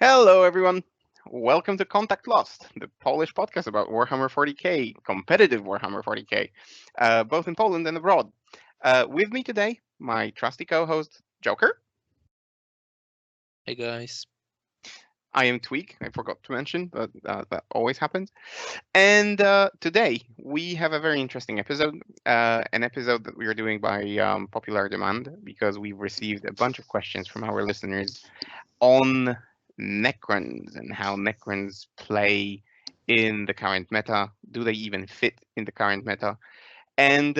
Hello, everyone. Welcome to Contact Lost, the Polish podcast about Warhammer 40k, competitive Warhammer 40k, both in Poland and abroad. With me today, my trusty co-host, Joker. Hey guys. I am Tweak, I forgot to mention, but that always happens. And today, we have a very interesting episode, an episode that we are doing by popular demand, because we've received a bunch of questions from our listeners on Necrons and how Necrons play in the current meta. Do they even fit in the current meta? And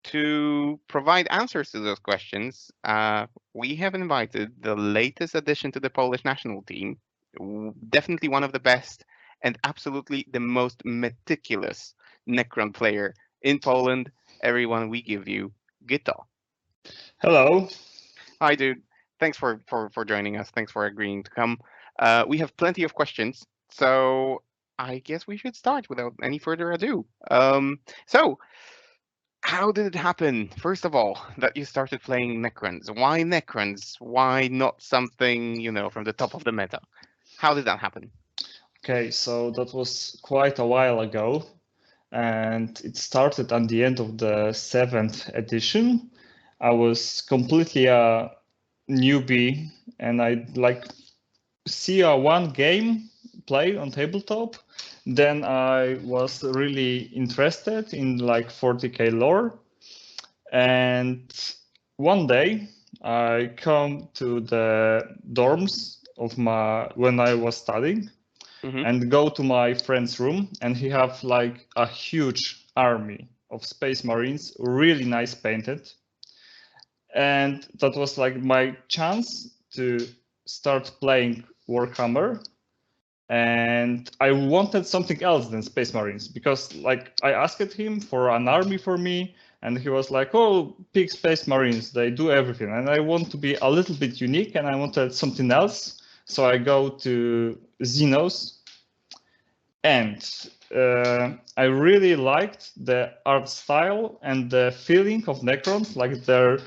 to provide answers to those questions, we have invited the latest addition to the Polish national team, definitely one of the best and absolutely the most meticulous Necron player in Poland. Everyone, we give you Gyto. Hello. Hi, dude. Thanks for joining us. Thanks for agreeing to come. We have plenty of questions, so I guess we should start without any further ado. So, how did it happen, first of all, that you started playing Necrons? Why Necrons? Why not something, from the top of the meta? How did that happen? Okay, so that was quite a while ago, and it started at the end of the 7th edition. I was completely a newbie, and I see one game play on tabletop. Then I was really interested in 40k lore, and one day I come to the dorms of when I was studying, and go to my friend's room, and he have a huge army of Space Marines, really nice painted. And that was my chance to start playing Warhammer. And I wanted something else than Space Marines, because I asked him for an army for me, and he was like, oh, pick Space Marines, they do everything. And I want to be a little bit unique, and I wanted something else. So I go to Xenos, and I really liked the art style and the feeling of Necrons, like their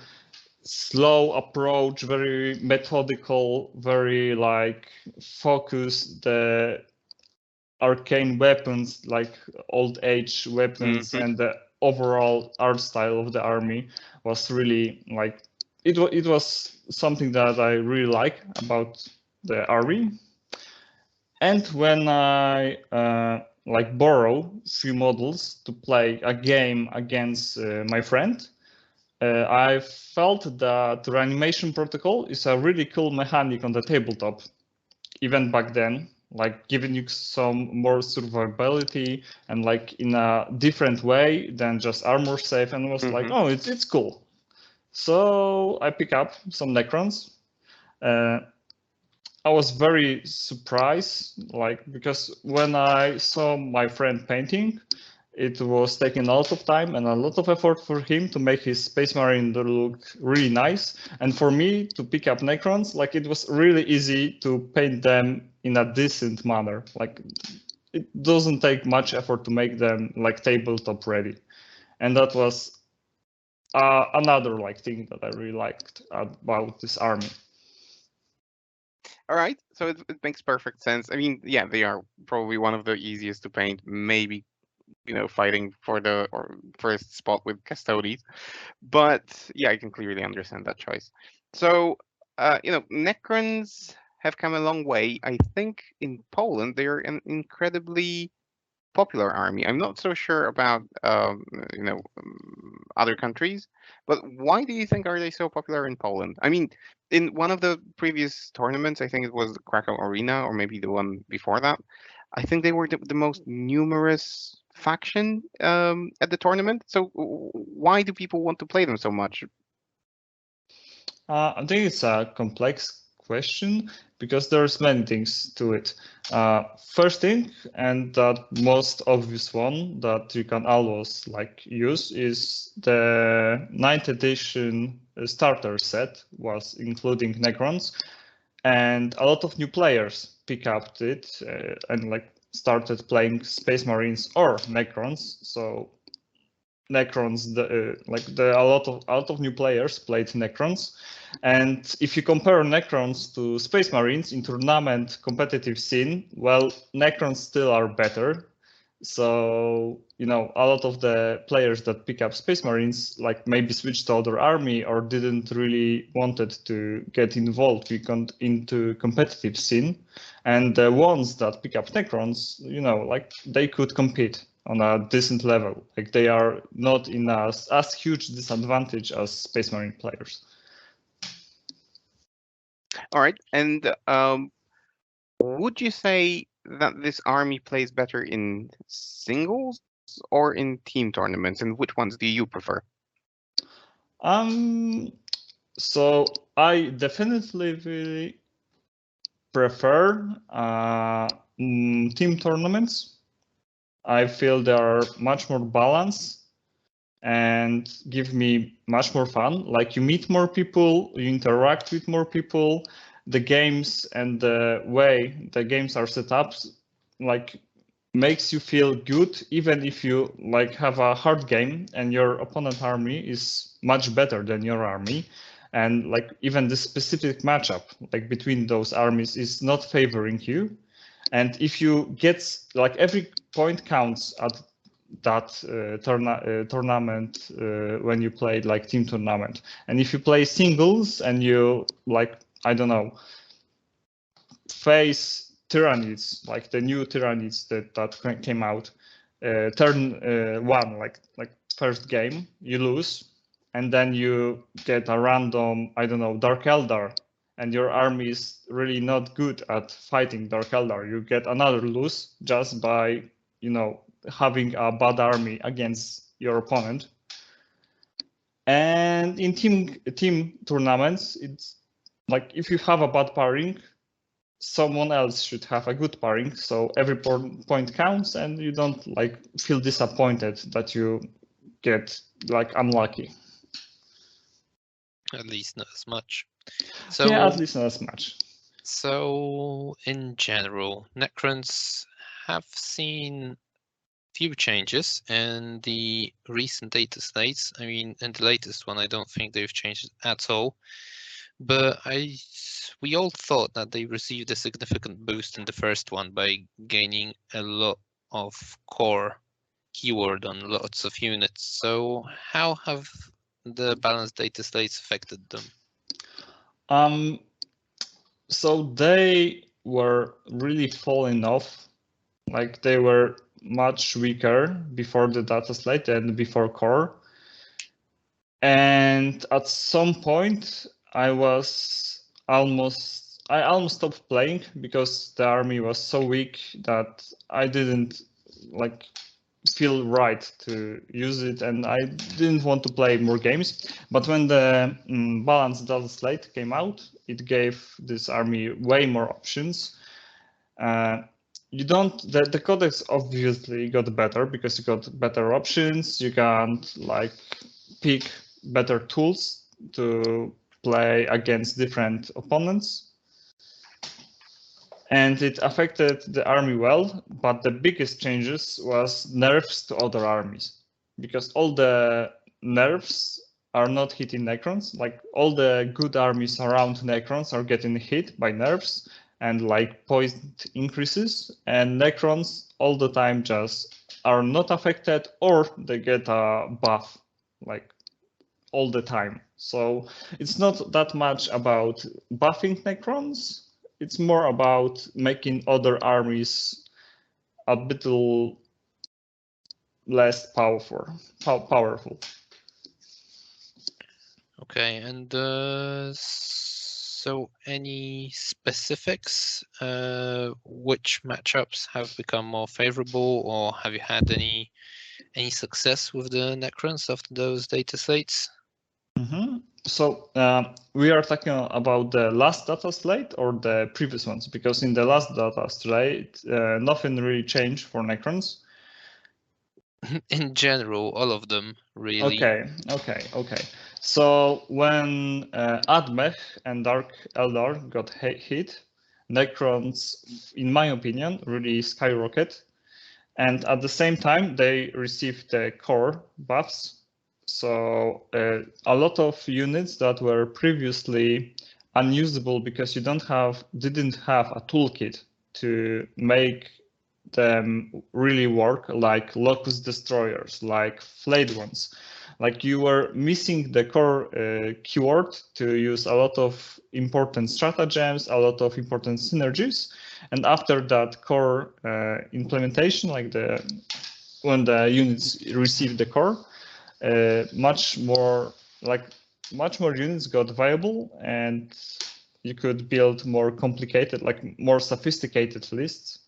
slow approach, very methodical, very focused, the arcane weapons, like old age weapons, and the overall art style of the army was really it was something that I really like about the army. And when I borrow few models to play a game against my friend, I felt that reanimation protocol is a really cool mechanic on the tabletop, even back then, giving you some more survivability and in a different way than just armor save, and was oh, it's cool. So I pick up some Necrons. I was very surprised, because when I saw my friend painting, it was taking a lot of time and a lot of effort for him to make his Space Marine look really nice. And for me to pick up Necrons, it was really easy to paint them in a decent manner. It doesn't take much effort to make them tabletop ready. And that was another thing that I really liked about this army. All right, so it makes perfect sense. I mean, yeah, they are probably one of the easiest to paint, maybe, fighting for the first spot with Custodes. But yeah, I can clearly understand that choice. So, Necrons have come a long way. I think in Poland, they're an incredibly popular army. I'm not so sure about, other countries, but why do you think are they so popular in Poland? I mean, in one of the previous tournaments, I think it was the Krakow Arena, or maybe the one before that, I think they were the most numerous faction at the tournament. So why do people want to play them so much? I think it's a complex question because there's many things to it. First thing, and the most obvious one that you can always use, is the 9th edition starter set was including Necrons, and a lot of new players pick up it and started playing Space Marines or Necrons. So Necrons. A lot of new players played Necrons, and if you compare Necrons to Space Marines in tournament competitive scene, well, Necrons still are better. So, you know, a lot of the players that pick up Space Marines like maybe switched to other army or didn't really wanted to get involved into competitive scene. And the ones that pick up Necrons, you know, like they could compete on a decent level. Like they are not in as huge disadvantage as Space Marine players. All right, and would you say that this army plays better in singles or in team tournaments, and which ones do you prefer? So I definitely prefer team tournaments. I feel they are much more balanced and give me much more fun. Like you meet more people, you interact with more people. The games and the way the games are set up, like makes you feel good, even if you like have a hard game and your opponent army is much better than your army. And like even the specific matchup like between those armies is not favoring you. And if you get like every point counts at that tournament when you play like team tournament. And if you play singles and you like, I don't know, face tyrannies, like the new tyrannies that came out, turn one, like first game, you lose. And then you get a random, I don't know, Dark Eldar, and your army is really not good at fighting Dark Eldar. You get another lose just by, you know, having a bad army against your opponent. And in team tournaments, it's like if you have a bad pairing, someone else should have a good pairing, so every point counts, and you don't like feel disappointed that you get like unlucky. At least not as much. So yeah, at least not as much. So in general, Necrons have seen few changes in the recent data slates. I mean, in the latest one, I don't think they've changed at all. But we all thought that they received a significant boost in the first one by gaining a lot of core keyword on lots of units. So how have the balanced data slates affected them? So they were really falling off. Like they were much weaker before the data slate and before core. And at some point, I almost stopped playing because the army was so weak that I didn't like feel right to use it, and I didn't want to play more games. But when the balanced data slate came out, it gave this army way more options. The codex obviously got better because you got better options. You can like pick better tools to play against different opponents. And it affected the army well, but the biggest changes was nerfs to other armies, because all the nerfs are not hitting Necrons. Like all the good armies around Necrons are getting hit by nerfs and like poison increases, and Necrons all the time just are not affected, or they get a buff like all the time. So it's not that much about buffing Necrons. It's more about making other armies a bit less powerful. Okay, and so any specifics? Which matchups have become more favorable, or have you had any success with the Necrons after those data slates? So we are talking about the last data slate or the previous ones, because in the last data slate, nothing really changed for Necrons. In general, all of them really. Okay. So when Admech and Dark Eldar got hit, Necrons, in my opinion, really skyrocket. And at the same time, they receive the core buffs. So a lot of units that were previously unusable because you didn't have a toolkit to make them really work, like locust destroyers, like flayed ones. Like you were missing the core keyword to use a lot of important stratagems, a lot of important synergies. And after that core implementation, like when the units receive the core, much more units got viable, and you could build more complicated, like more sophisticated lists.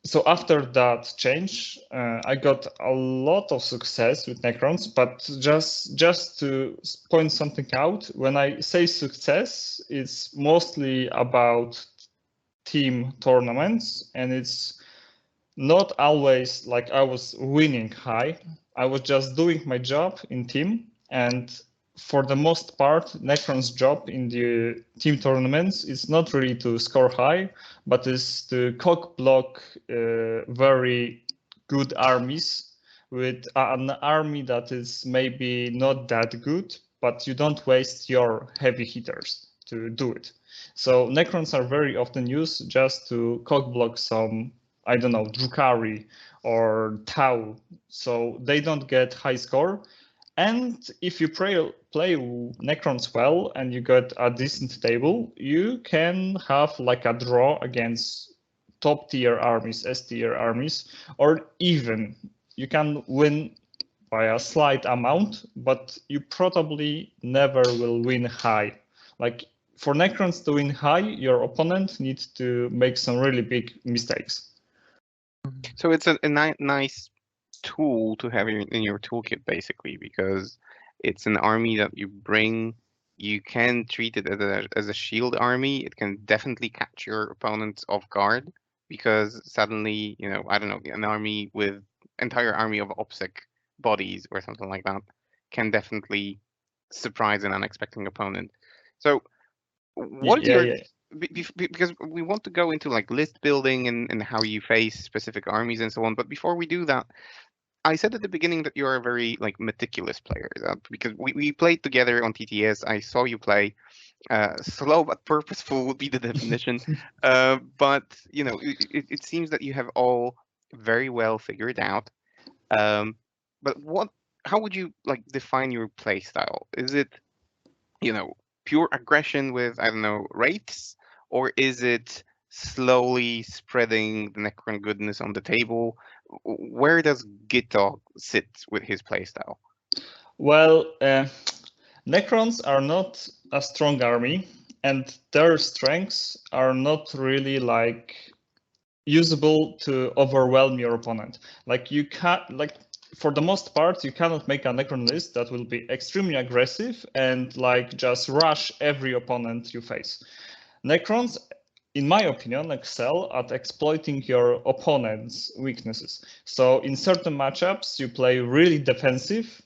So after that change, I got a lot of success with Necrons, but just to point something out, when I say success, it's mostly about team tournaments, and it's not always like I was winning high. I was just doing my job in team, and for the most part, Necron's job in the team tournaments is not really to score high, but is to cock block very good armies with an army that is maybe not that good, but you don't waste your heavy hitters to do it. So Necrons are very often used just to cock block some, I don't know, Drukhari or Tau, so they don't get high score. And if you play Necrons well and you get a decent table, you can have like a draw against top tier armies, S tier armies, or even you can win by a slight amount, but you probably never will win high. Like for Necrons to win high, your opponent needs to make some really big mistakes. So it's a nice tool to have in your toolkit, basically, because it's an army that you bring. You can treat it as a shield army. It can definitely catch your opponents off guard, because suddenly, I don't know, an army with entire army of OPSEC bodies or something like that can definitely surprise an unexpected opponent. So what is your because we want to go into like list building and how you face specific armies and so on, but before we do that, I said at the beginning that you're a very like meticulous player, because we played together on TTS. I saw you play. Slow but purposeful would be the definition. But it seems that you have all very well figured out. But how would you like define your play style? Is it pure aggression with, I don't know, wraiths, or is it slowly spreading the Necron goodness on the table? Where does Gyto sit with his playstyle? Well, Necrons are not a strong army, and their strengths are not really like usable to overwhelm your opponent. Like you can't, like for the most part, you cannot make a Necron list that will be extremely aggressive and like just rush every opponent you face. Necrons, in my opinion, excel at exploiting your opponent's weaknesses. So in certain matchups, you play really defensive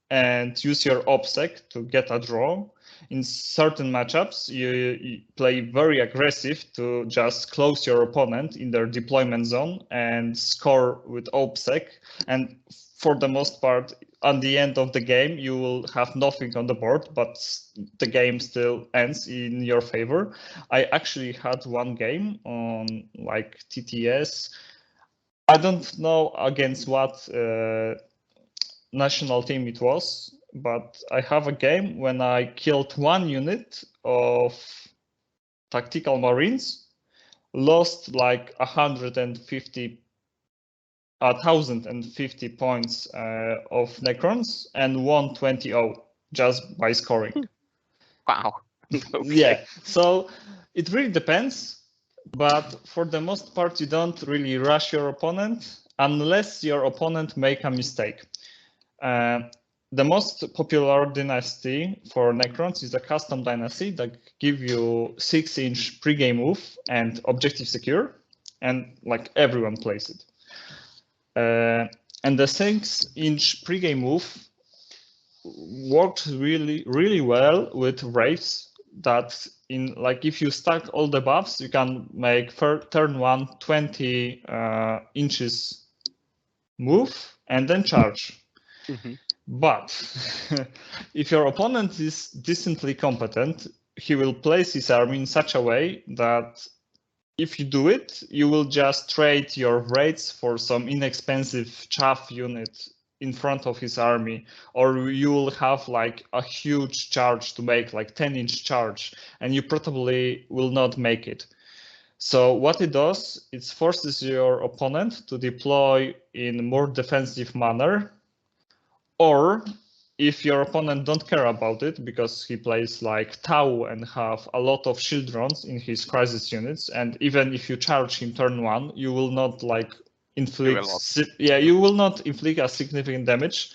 and use your OPSEC to get a draw. In certain matchups, you play very aggressive to just close your opponent in their deployment zone and score with OPSEC. And for the most part, at the end of the game, you will have nothing on the board, but the game still ends in your favor. I actually had one game on like TTS. I don't know against what national team it was, but I have a game when I killed one unit of tactical marines, lost like 150 points of Necrons, and won 20-0 just by scoring. Wow. Okay. Yeah, so it really depends, but for the most part, you don't really rush your opponent unless your opponent make a mistake. The most popular dynasty for Necrons is a custom dynasty that give you 6-inch pre-game move and objective secure, and like everyone plays it. And the 6-inch pre-game move worked really well with wraiths that in like if you stack all the buffs, you can make turn 1 20 inches move and then charge. But if your opponent is decently competent, he will place his army in such a way that if you do it, you will just trade your raids for some inexpensive chaff unit in front of his army, or you will have like a huge charge to make, like 10-inch charge, and you probably will not make it. So what it does, it forces your opponent to deploy in a more defensive manner, or if your opponent don't care about it because he plays like Tau and have a lot of shield drones in his crisis units, and even if you charge him turn 1, you will not like inflict, you will not inflict a significant damage,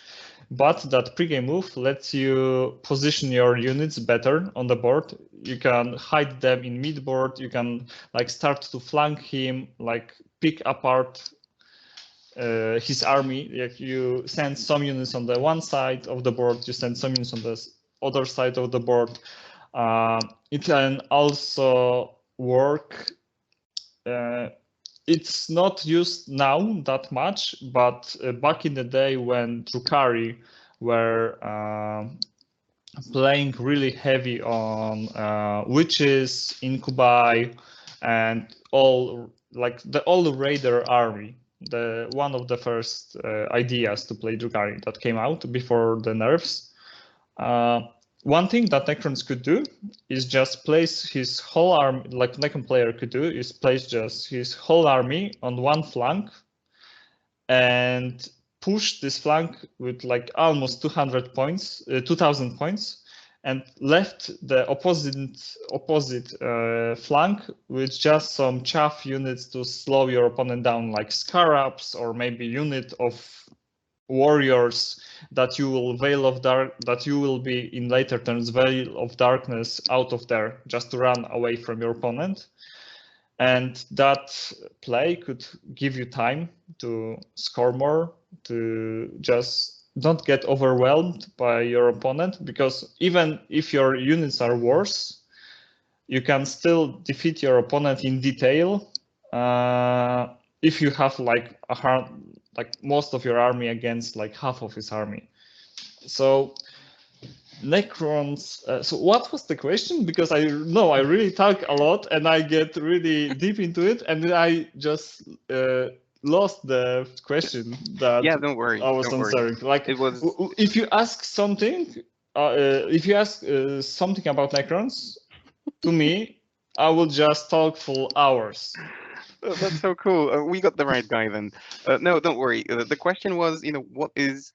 but that pregame move lets you position your units better on the board. You can hide them in mid board, you can like start to flank him, like pick apart his army. Like you send some units on the one side of the board, you send some units on the other side of the board. It can also work. It's not used now that much, but back in the day when Drukhari were playing really heavy on witches, incubi, and all like the old raider army, the one of the first ideas to play Drukhari that came out before the nerfs. One thing that Necrons could do is just place his whole army, like Necron player could do, is place just his whole army on one flank and push this flank with like almost 200 points, 2000 points, and left the opposite flank with just some chaff units to slow your opponent down, like scarabs or maybe unit of warriors that you will Veil of Dark, that you will be in later turns Veil of Darkness out of there just to run away from your opponent. And that play could give you time to score more, to just don't get overwhelmed by your opponent, because even if your units are worse, you can still defeat your opponent in detail if you have like most of your army against like half of his army. So Necrons. So what was the question? Because I know I really talk a lot and I get really deep into it, and then I just lost the question that don't worry. I was answering. Like it was. If you ask something, something about Necrons to me, I will just talk for hours. That's so cool. We got the right guy then. No, don't worry. The question was, what is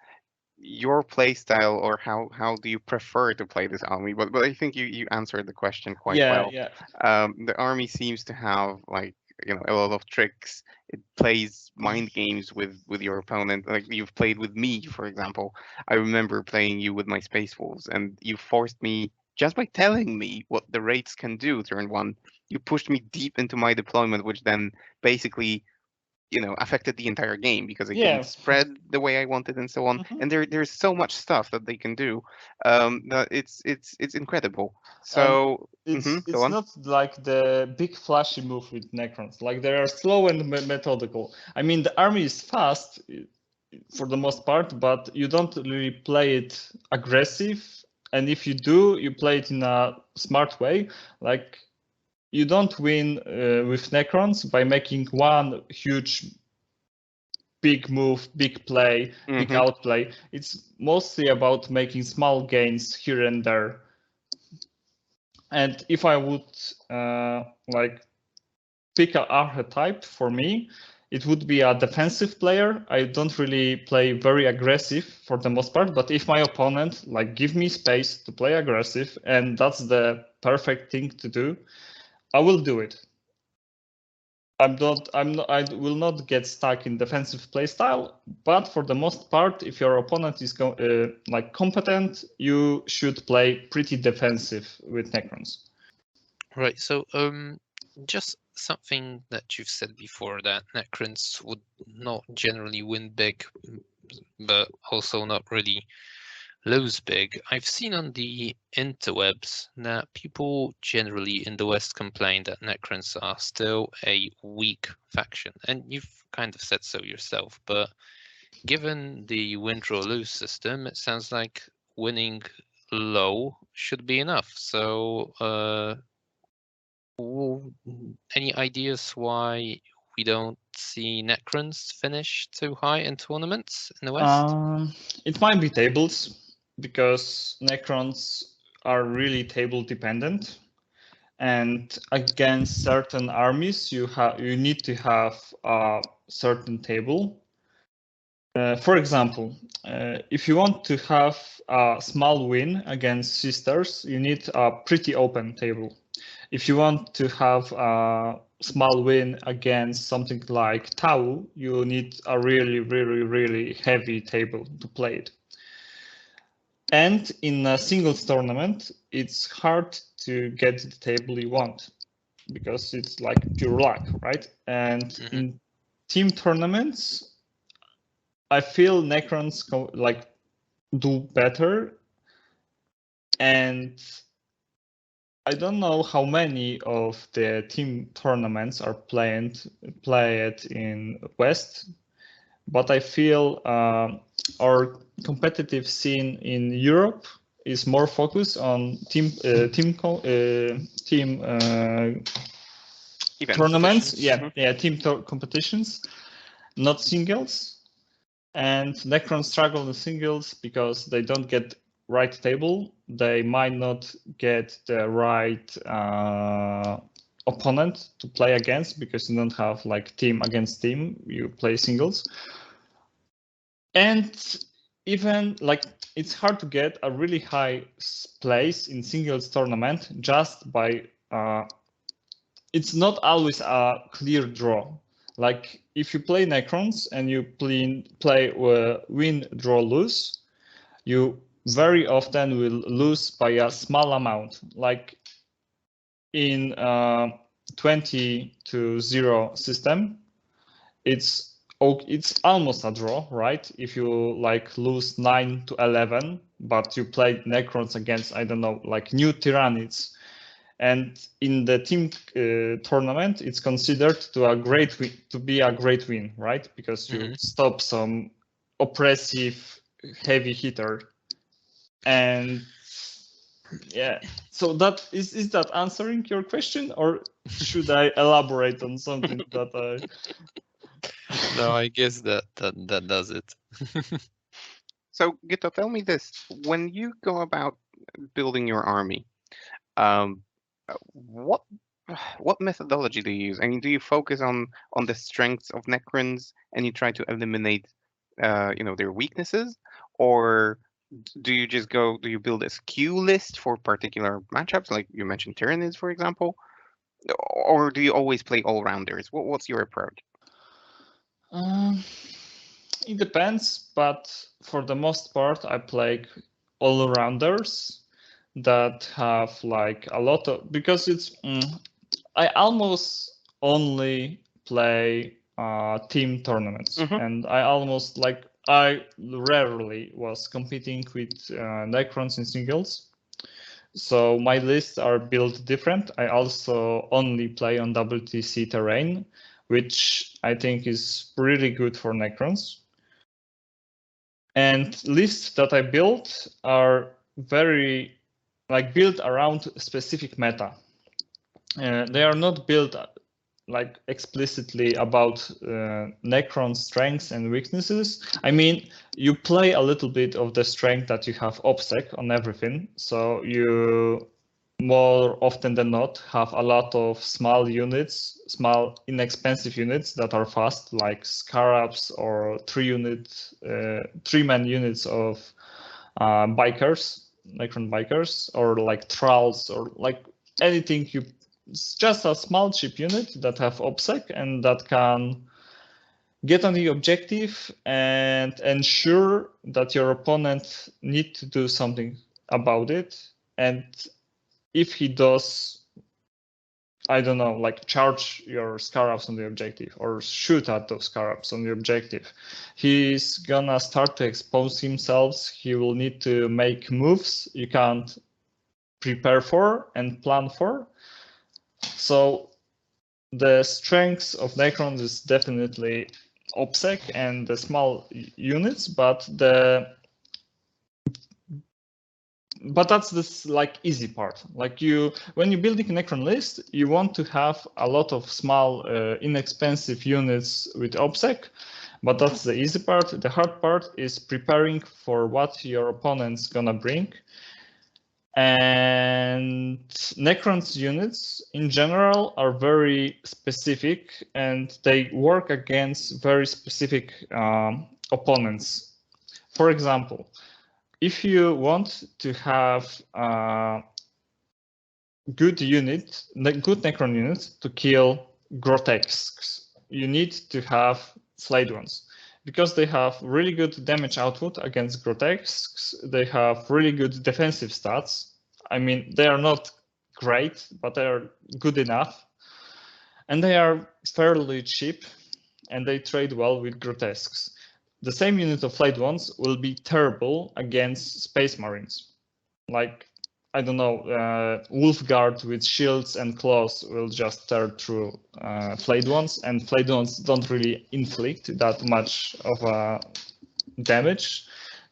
your play style, or how do you prefer to play this army? But I think you answered the question quite well. Yeah. The army seems to have like a lot of tricks. It plays mind games with your opponent. Like you've played with me, for example. I remember playing you with my Space Wolves, and you forced me just by telling me what the raids can do turn 1. You pushed me deep into my deployment, which then basically affected the entire game because I couldn't spread the way I wanted and so on. And there's so much stuff that they can do that it's incredible. So it's not like the big flashy move with Necrons. Like they are slow and methodical. I mean, the army is fast for the most part, but you don't really play it aggressive. And if you do, you play it in a smart way. Like you don't win with Necrons by making one huge big move, big play, big outplay. It's mostly about making small gains here and there. And if I would pick an archetype for me, it would be a defensive player. I don't really play very aggressive for the most part, but if my opponent give me space to play aggressive, and that's the perfect thing to do, I will do it. I will not get stuck in defensive playstyle, but for the most part, if your opponent is competent, you should play pretty defensive with Necrons. Right. So just something that you've said before, that Necrons would not generally win big, but also not really lose big. I've seen on the interwebs that people generally in the West complain that Necrons are still a weak faction, and you've kind of said so yourself. But given the win draw lose system, it sounds like winning low should be enough. So, any ideas why we don't see Necrons finish too high in tournaments in the West? It might be tables, because Necrons are really table dependent, and against certain armies you need to have a certain table. For example, if you want to have a small win against sisters, you need a pretty open table. If you want to have a small win against something like Tau, you need a really heavy table to play it. And in a singles tournament, it's hard to get the table you want, because it's like pure luck, right? And in team tournaments, I feel Necrons do better, and I don't know how many of the team tournaments are played in West, but I feel our competitive scene in Europe is more focused on team tournaments. Team competitions, not singles. And Necrons struggle in singles because they don't get right table. They might not get the right opponent to play against, because you don't have like team against team. You play singles. And even like it's hard to get a really high place in singles tournament just by it's not always a clear draw. Like if you play Necrons and you play win, draw, lose, you very often will lose by a small amount. Like in 20-0 system, it's almost a draw, right? If you like lose 9-11, but you played Necrons against, I don't know, like new Tyrannids. And in the team tournament, it's considered to be a great win, right? Because you stop some oppressive heavy hitter. And yeah, so that is that answering your question, or should I elaborate on something that I? No, I guess that does it. So Gyto, tell me this: when you go about building your army, what methodology do you use? I mean, do you focus on the strengths of Necrons and you try to eliminate, their weaknesses, or do you just do you build a SKU list for particular matchups, like you mentioned Tyranids, for example, or do you always play all-rounders? What's your approach? It depends, but for the most part, I play all-rounders that have like a lot of, because it's I almost only play team tournaments, and I rarely was competing with Necrons in singles. So my lists are built different. I also only play on WTC terrain, which I think is pretty good for Necrons. And lists that I built are very built around specific meta. They are not built like explicitly about Necron strengths and weaknesses. I mean, you play a little bit of the strength that you have obsec on everything. So you more often than not have a lot of small units, small inexpensive units that are fast, like Scarabs or 3-man units of bikers, Necron bikers, or like Thralls, or like anything it's just a small chip unit that have obsec and that can get on the objective and ensure that your opponent need to do something about it. And if he does I don't know, like charge your scarabs on the objective or shoot at those scarabs on the objective. He's gonna start to expose himself. He will need to make moves you can't prepare for and plan for. So the strengths of Necrons is definitely OPSEC and the small units, but that's this like easy part. Like when you're building a Necron list, you want to have a lot of small, inexpensive units with OPSEC, but that's the easy part. The hard part is preparing for what your opponent's gonna bring. And Necron's units in general are very specific and they work against very specific opponents. For example, if you want to have a good Necron unit to kill grotesques, you need to have flayed ones. Because they have really good damage output against grotesques, they have really good defensive stats. I mean, they are not great, but they are good enough. And they are fairly cheap, and they trade well with grotesques. The same unit of flayed ones will be terrible against Space Marines. Like, I don't know, Wolfguard with shields and claws will just tear through flayed ones, and flayed ones don't really inflict that much of damage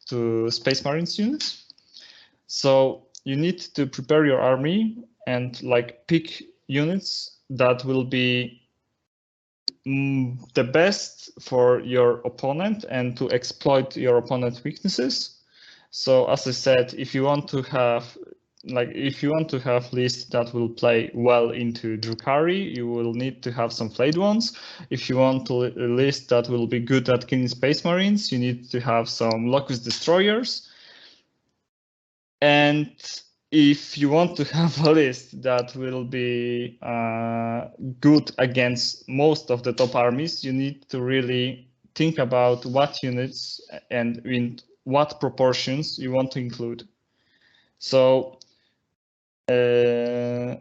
to Space Marines units. So you need to prepare your army and like pick units that will be the best for your opponent and to exploit your opponent's weaknesses. So as I said, if you want to have lists that will play well into Drukhari, you will need to have some flayed ones. If you want a list that will be good at killing Space Marines, you need to have some Locust Destroyers. And if you want to have a list that will be good against most of the top armies, you need to really think about what units and in what proportions you want to include. So building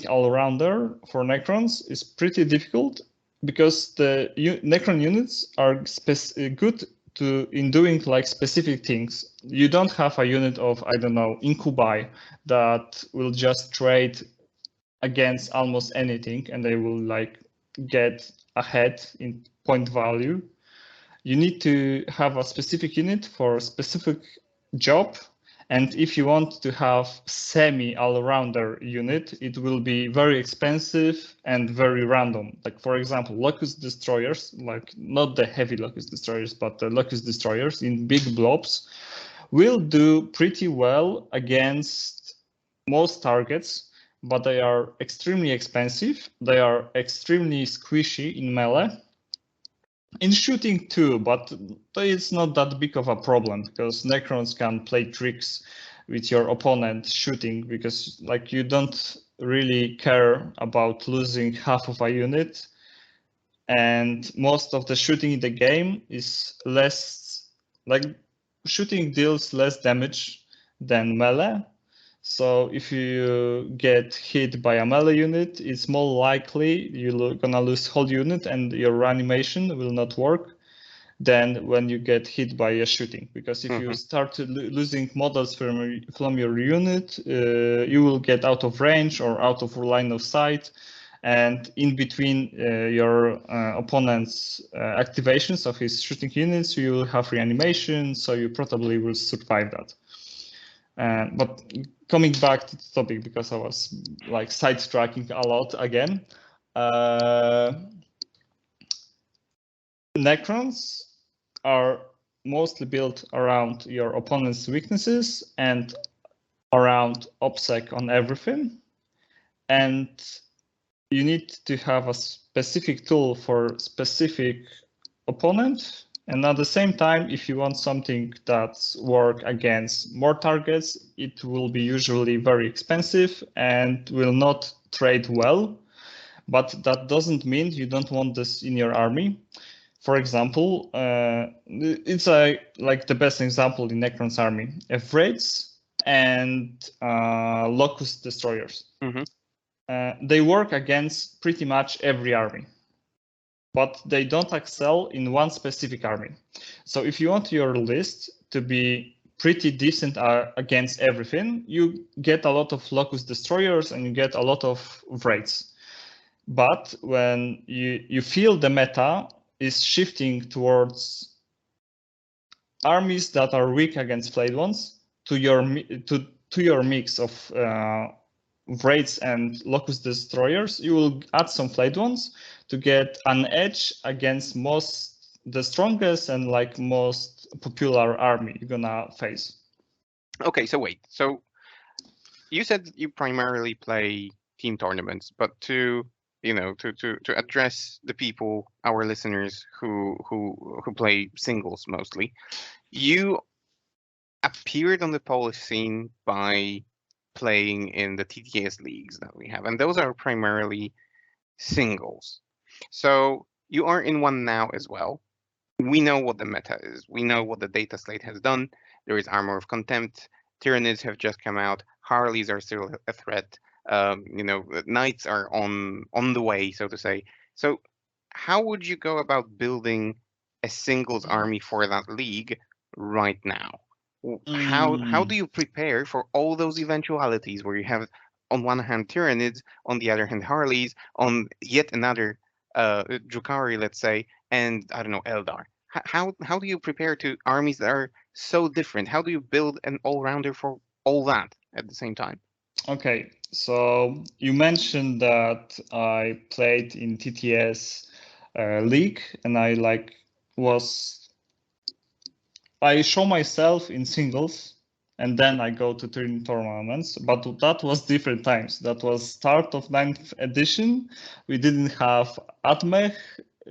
all-rounder for Necrons is pretty difficult because the Necron units are good in doing like specific things. You don't have a unit of, I don't know, incubi that will just trade against almost anything and they will like get ahead in point value. You need to have a specific unit for a specific job. And if you want to have semi all-rounder unit, it will be very expensive and very random. Like for example, Locust Destroyers, like not the heavy Locust Destroyers, but the Locust Destroyers in big blobs will do pretty well against most targets, but they are extremely expensive. They are extremely squishy in melee. In shooting too, but it's not that big of a problem because Necrons can play tricks with your opponent shooting because like you don't really care about losing half of a unit, and most of the shooting in the game is less, like shooting deals less damage than melee. So if you get hit by a melee unit, it's more likely you're gonna lose whole unit and your animation will not work than when you get hit by a shooting. Because if you start losing models from your unit, you will get out of range or out of line of sight. And in between your opponent's activations of his shooting units, you will have reanimation, so you probably will survive that. But coming back to the topic, because I was like sidetracking a lot again, Necrons are mostly built around your opponent's weaknesses and around OPSEC on everything. And you need to have a specific tool for specific opponent. And at the same time, if you want something that's work against more targets, it will be usually very expensive and will not trade well. But that doesn't mean you don't want this in your army. For example, it's like the best example in Necron's army: Wraiths and Locust Destroyers. they work against pretty much every army, but they don't excel in one specific army. So if you want your list to be pretty decent against everything, you get a lot of Locust Destroyers and you get a lot of Wraiths. But when you feel the meta is shifting towards armies that are weak against Flayed Ones to your mix of Wraiths and Locust Destroyers, you will add some Flayed Ones to get an edge against the strongest and like most popular army you're gonna face. Okay, so wait. So you said you primarily play team tournaments, but to address the people, our listeners who play singles mostly, you appeared on the Polish scene by playing in the TTS leagues that we have, and those are primarily singles. So you are in one now as well. We know what the meta is. We know what the data slate has done. There is Armor of Contempt. Tyranids have just come out. Harleys are still a threat. Knights are on the way, so to say. So how would you go about building a singles army for that league right now? How do you prepare for all those eventualities where you have on one hand Tyranids, on the other hand Harleys, on yet another Drukhari, let's say, and I don't know, Eldar? How do you prepare to armies that are so different? How do you build an all-rounder for all that at the same time? Okay, so you mentioned that I played in TTS league, and I show myself in singles, and then I go to tournaments, but that was different times. That was start of 9th edition. We didn't have Atmech,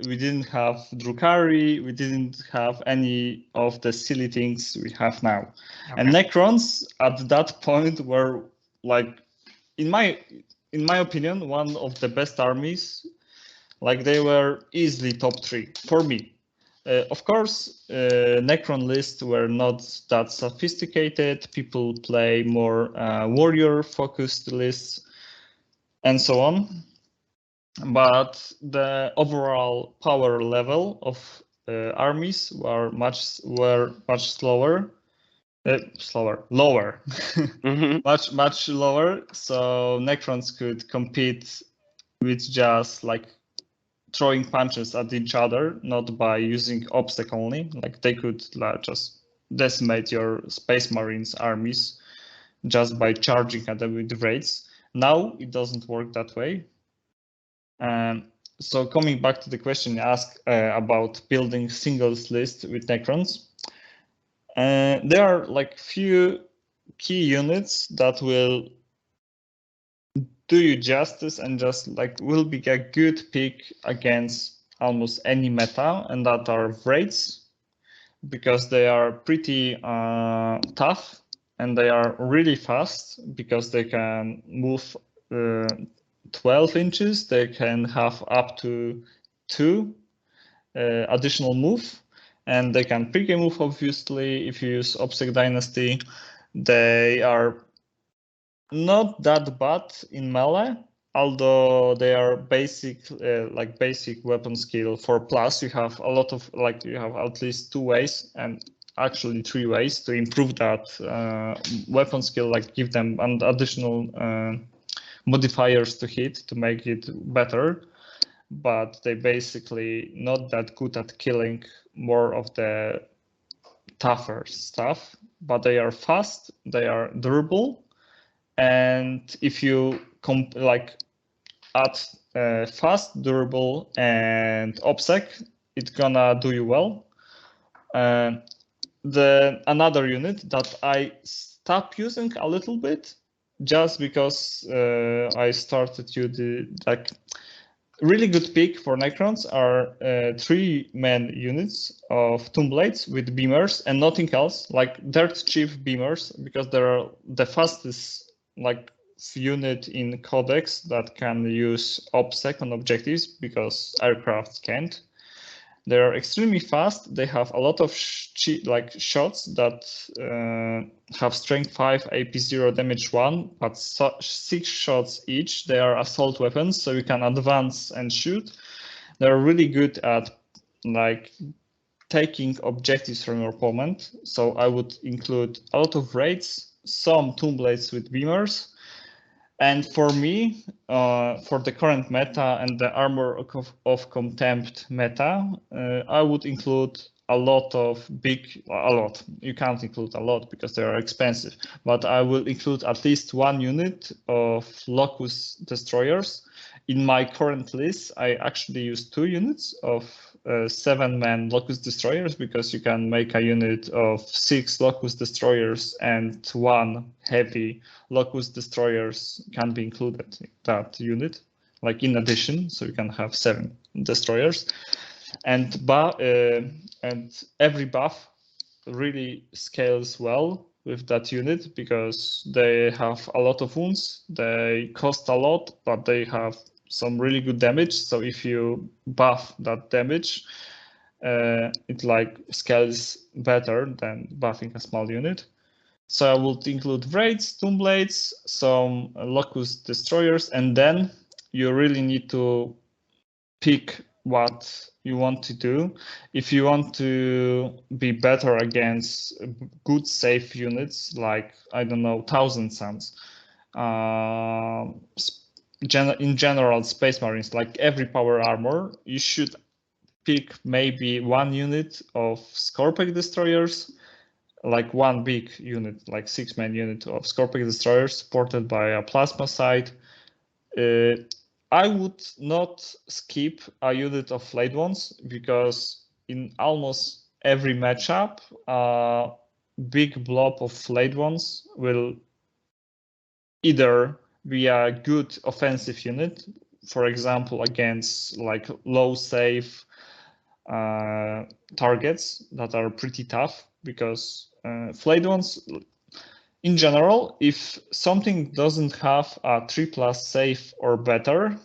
we didn't have Drukhari, we didn't have any of the silly things we have now. Okay. And Necrons at that point were like, in my opinion, one of the best armies. Like they were easily top 3 for me. Of course, Necron lists were not that sophisticated. People play more warrior-focused lists and so on. But the overall power level of armies were much slower. Lower, much lower. So Necrons could compete with just like throwing punches at each other, not by using obstacle only. Like they could just decimate your Space Marines armies just by charging at them with raids. Now it doesn't work that way. So coming back to the question you asked about building singles list with Necrons, there are like few key units that will do you justice and just like will be a good pick against almost any meta, and that are Wraiths, because they are pretty tough and they are really fast because they can move 12 inches. They can have up to 2 additional move, and they can pre-game move, obviously, if you use Obsec Dynasty. They are not that bad in melee, although they are basic weapon skill 4+. You have a lot of you have at least 2 ways and actually 3 ways to improve that weapon skill, like give them an additional modifiers to hit to make it better. But they basically not that good at killing more of the tougher stuff, but they are fast, they are durable. And if you add fast, durable, and obsec, it's gonna do you well. Another unit that I stopped using a little bit, just because I started using really good pick for Necrons are 3-man units of Tomb Blades with beamers and nothing else, like dirt cheap beamers, because they're the fastest unit in Codex that can use obsec on objectives because aircraft can't. They are extremely fast. They have a lot of shots that have strength 5, AP 0, damage 1, but 6 shots each. They are assault weapons, so you can advance and shoot. They're really good at like taking objectives from your opponent. So I would include a lot of raids, some Tomb Blades with beamers. And for me, for the current meta and the Armor of Contempt meta, I would include a lot. You can't include a lot because they are expensive, but I will include at least 1 unit of Locus Destroyers. In my current list, I actually use 2 units of 7-man Locus Destroyers because you can make a unit of 6 Locus Destroyers and 1 heavy Locus Destroyers can be included in that unit, like in addition, so you can have 7 destroyers. And every buff really scales well with that unit because they have a lot of wounds, they cost a lot, but they have some really good damage. So if you buff that damage, it like scales better than buffing a small unit. So I would include raids, Tomb Blades, some Locus Destroyers, and then you really need to pick what you want to do. If you want to be better against good safe units, like, I don't know, Thousand Suns, in general, Space Marines, like every power armor, you should pick maybe 1 unit of Scorpion Destroyers, like 1 big unit, like 6-man unit of Scorpion Destroyers supported by a plasma side. I would not skip a unit of Flayed Ones because in almost every matchup, a big blob of Flayed Ones will either be a good offensive unit, for example, against like low save targets that are pretty tough, because Flayed Ones, in general, if something doesn't have a 3+ save or better,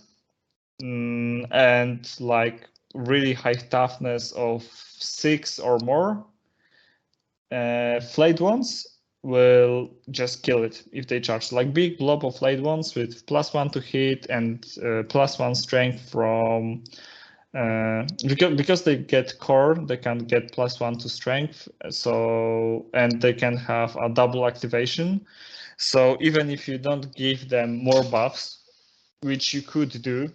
and like really high toughness of 6 or more, Flayed Ones will just kill it if they charge. Like big blob of Flayed Ones with +1 to hit and +1 strength from because they get core, they can get +1 to strength, so, and they can have a double activation. So even if you don't give them more buffs, which you could do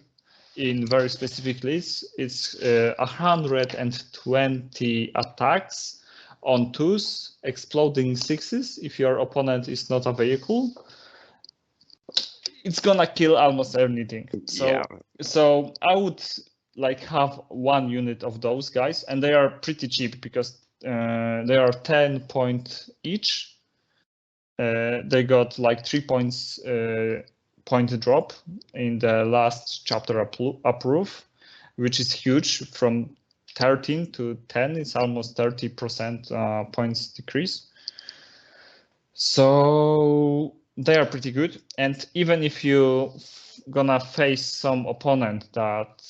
in very specific lists, it's 120 attacks on 2s, exploding 6s. If your opponent is not a vehicle, it's gonna kill almost anything. So, yeah. So I would like have 1 unit of those guys, and they are pretty cheap because they are 10 points each. They got like 3 points point drop in the last chapter approve, which is huge. From 13 to 10, it's almost 30% points decrease. So they are pretty good. And even if you gonna face some opponent that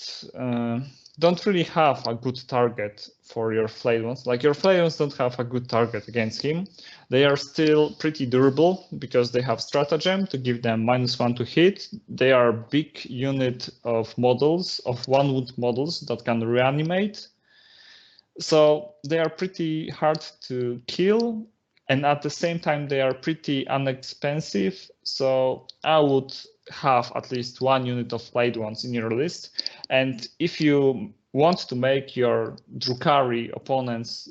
don't really have a good target for your Flayed Ones, like your Flayed Ones don't have a good target against him, they are still pretty durable because they have stratagem to give them -1 to hit. They are big unit of models, of 1 wound models that can reanimate. So they are pretty hard to kill, and at the same time they are pretty inexpensive. So I would have at least 1 unit of Flayed Ones in your list. And if you want to make your Drukhari opponents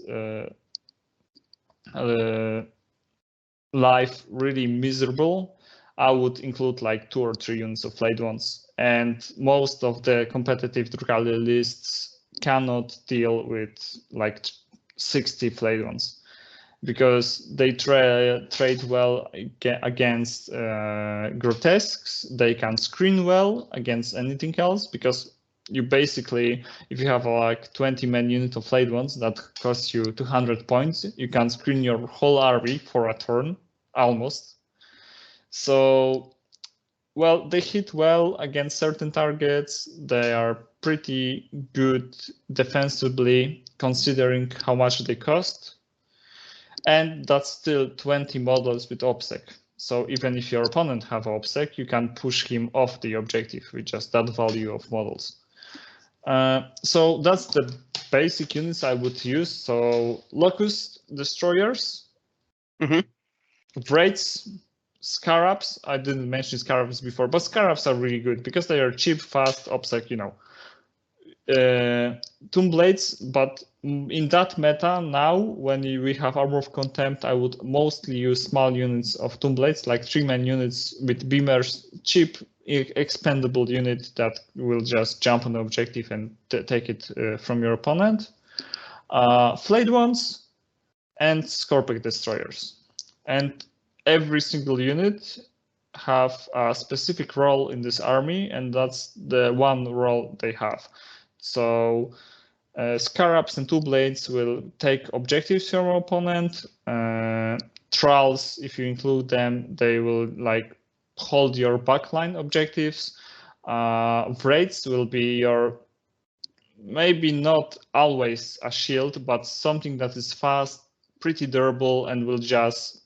life really miserable, I would include like 2 or 3 units of Flayed Ones. And most of the competitive Drukhari lists cannot deal with like 60 Flayed Ones because they trade well against grotesques. They can screen well against anything else, because you basically, if you have like 20-man unit of Flayed Ones that costs you 200 points, you can screen your whole army for a turn, almost. So, well, they hit well against certain targets. They are pretty good defensively, considering how much they cost. And that's still 20 models with OBSEC. So even if your opponent have OBSEC, you can push him off the objective with just that value of models. So that's the basic units I would use. So Locust Destroyers, Wraiths, Scarabs. I didn't mention Scarabs before, but Scarabs are really good because they are cheap, fast, OBSEC, you know. Tomb Blades, but in that meta now, when we have Armor of Contempt, I would mostly use small units of Tomb Blades, like 3-man units with beamers, cheap, expendable unit that will just jump on the objective and take it from your opponent. Flayed Ones and Scorpic Destroyers. And every single unit have a specific role in this army, and that's the one role they have. So Scarabs and Two Blades will take objectives from your opponent. Trolls, if you include them, they will like hold your backline objectives. Wraiths will be your, maybe not always a shield, but something that is fast, pretty durable, and will just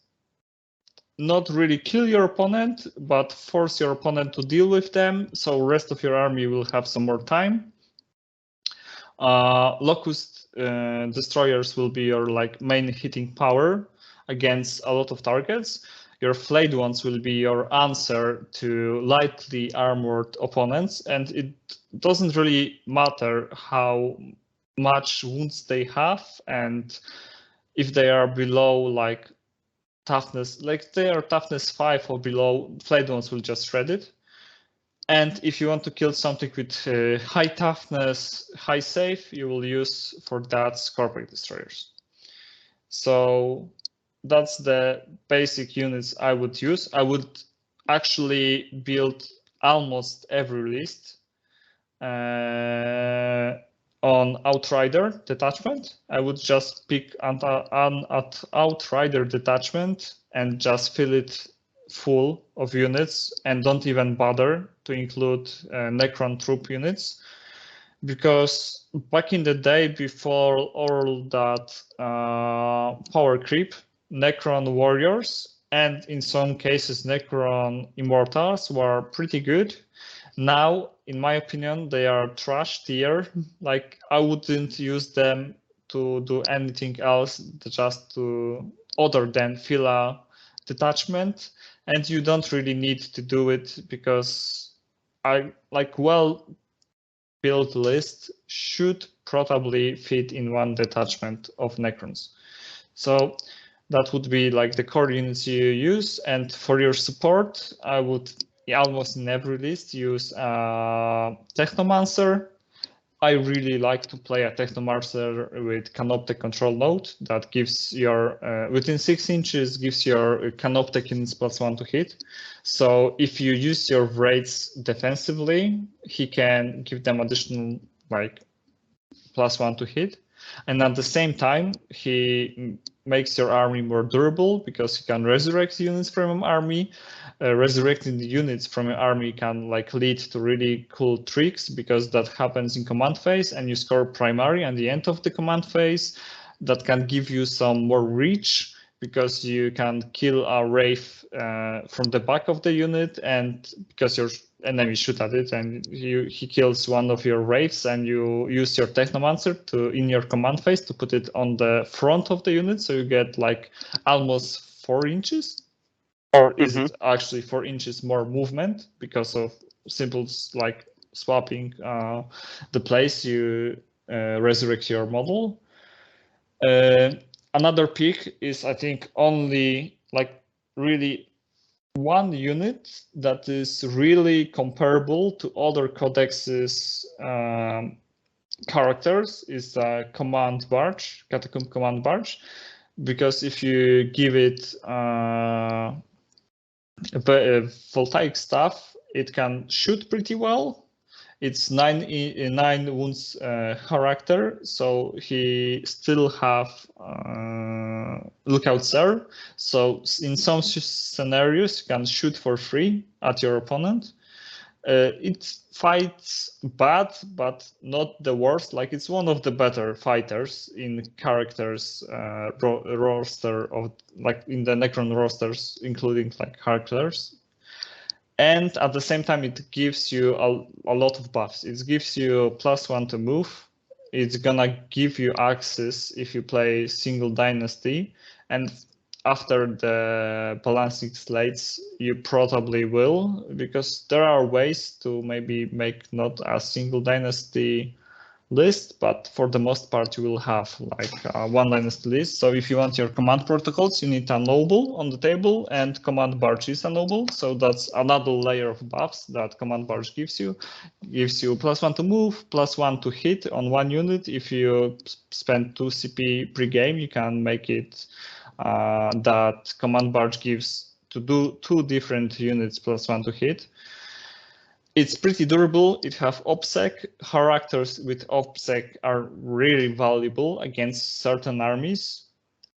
not really kill your opponent, but force your opponent to deal with them. So rest of your army will have some more time. Locust Destroyers will be your like main hitting power against a lot of targets. Your Flayed Ones will be your answer to lightly armored opponents, and it doesn't really matter how much wounds they have, and if they are below like toughness, like they are toughness 5 or below, Flayed Ones will just shred it. And if you want to kill something with high toughness, high save, you will use for that Scorpic Destroyers. So that's the basic units I would use. I would actually build almost every list on Outrider detachment. I would just pick an Outrider detachment and just fill it full of units, and don't even bother to include Necron troop units, because back in the day, before all that power creep, Necron warriors and in some cases Necron immortals were pretty good. Now, in my opinion, they are trash tier. Like, I wouldn't use them to do anything else, just to other than fill a detachment. And you don't really need to do it, because I like well-built list should probably fit in one detachment of Necrons. So that would be like the core units you use. And for your support, I would almost in every list use Technomancer. I really like to play a Technomancer with Canoptek control node that gives your, within 6 inches, gives your Canoptek units +1 to hit. So if you use your Wraiths defensively, he can give them additional like +1 to hit. And at the same time, he makes your army more durable because he can resurrect units from an army. Resurrecting the units from an army can like lead to really cool tricks, because that happens in command phase, and you score primary at the end of the command phase. That can give you some more reach, because you can kill a Wraith from the back of the unit, and because your enemy shoot at it, and he kills one of your Wraiths, and you use your Technomancer to in your command phase to put it on the front of the unit, so you get like almost 4 inches. Or is it actually 4 inches more movement because of simple like swapping the place you resurrect your model? Another pick is, I think, only like really one unit that is really comparable to other codexes characters is a command barge, Catacomb command barge, because if you give it voltaic stuff, it can shoot pretty well. It's 9 wounds character, so he still have lookout there. So in some scenarios, you can shoot for free at your opponent. It fights bad, but not the worst. Like it's one of the better fighters in characters roster of like in the Necron rosters, including like characters. And at the same time, it gives you a lot of buffs. It gives you +1 to move. It's gonna give you access if you play single dynasty, and after the balancing slates, you probably will, because there are ways to maybe make not a single dynasty list, but for the most part you will have like one dynasty list. So if you want your command protocols, you need a noble on the table, and command barge is a noble. So that's another layer of buffs that command barge gives you. Gives you +1 to move, +1 to hit on one unit. If you spend 2 CP pre-game, you can make it that command barge gives to do 2 different units +1 to hit. It's pretty durable. It have OBSEC. Characters with OBSEC are really valuable against certain armies.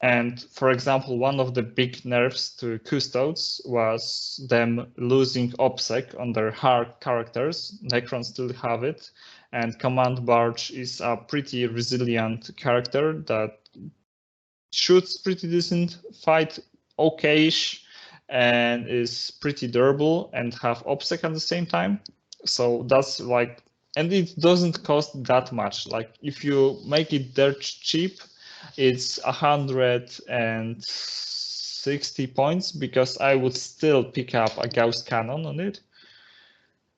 And for example, one of the big nerfs to Custodes was them losing OBSEC on their hard characters. Necron still have it. And Command Barge is a pretty resilient character that shoots pretty decent, fight okay-ish, and is pretty durable and have OBSEC at the same time. So that's like, and it doesn't cost that much. Like if you make it dirt cheap, it's 160 points, because I would still pick up a Gauss cannon on it.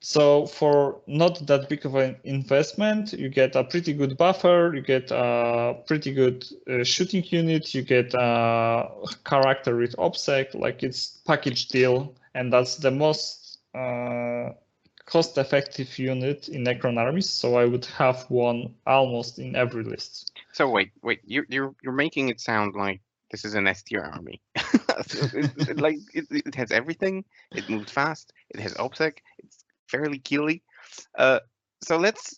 So for not that big of an investment, you get a pretty good buffer, you get a pretty good shooting unit, you get a character with OBSEC, like it's package deal, and that's the most cost-effective unit in Necron armies. So I would have one almost in every list. So wait, you're making it sound like this is an S tier army. It has everything. It moves fast. It has OBSEC. It's fairly keely. So let's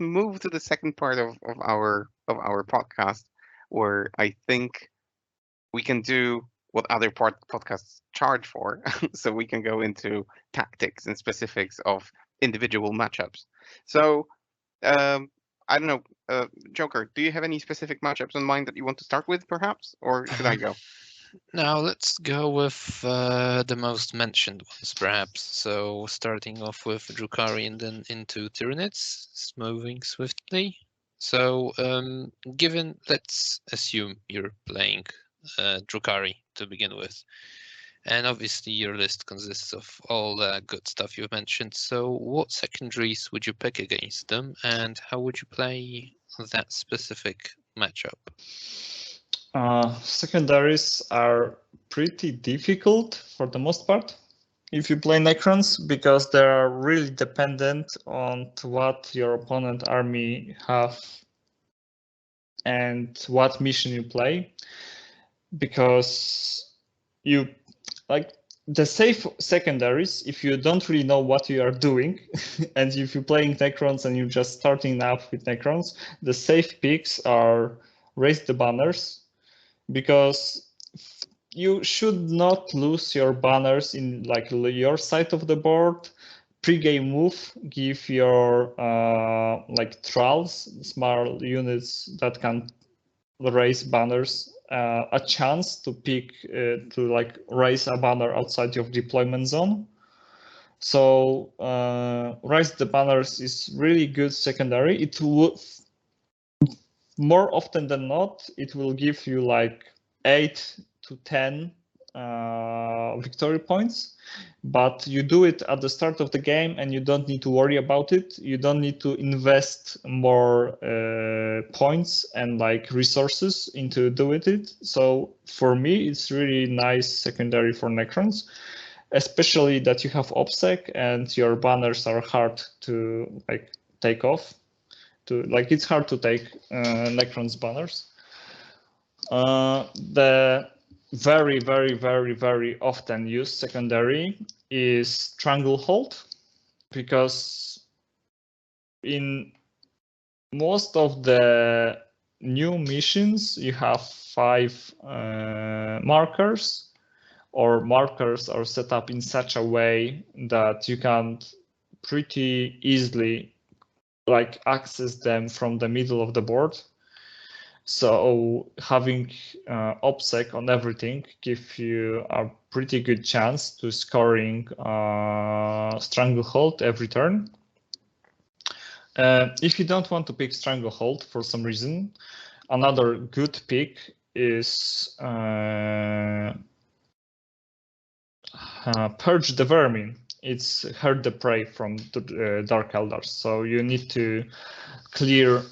move to the second part of our podcast, where I think we can do what other podcasts charge for. So we can go into tactics and specifics of individual matchups. So I don't know, Joker, do you have any specific matchups in mind that you want to start with, perhaps, or should I go? Now let's go with the most mentioned ones, perhaps. So starting off with Drukhari and then into Tyranids, moving swiftly. So let's assume you're playing Drukhari to begin with. And obviously your list consists of all the good stuff you've mentioned. So what secondaries would you pick against them, and how would you play that specific matchup? Secondaries are pretty difficult for the most part if you play Necrons, because they are really dependent on what your opponent army have and what mission you play, because you like the safe secondaries, if you don't really know what you are doing and if you're playing Necrons and you're just starting up with Necrons, the safe picks are raise the banners, because you should not lose your banners in like your side of the board. Pre-game move, give your like trolls, small units that can raise banners, a chance to pick to like raise a banner outside your deployment zone. So raise the banners is really good secondary. It will, more often than not, it will give you like 8 to 10 victory points, but you do it at the start of the game and you don't need to worry about it. You don't need to invest more points and like resources into doing it. So for me, it's really nice secondary for Necrons, especially that you have OBSEC and your banners are hard to like take off. It's hard to take Necron's banners. The very, very, very, very often used secondary is Stranglehold, because in most of the new missions you have 5 markers or markers are set up in such a way that you can pretty easily like access them from the middle of the board. So having OPSEC on everything gives you a pretty good chance to scoring Stranglehold every turn. If you don't want to pick Stranglehold for some reason, another good pick is Purge the Vermin. It's Herd the Prey from the Dark Eldars. So you need to clear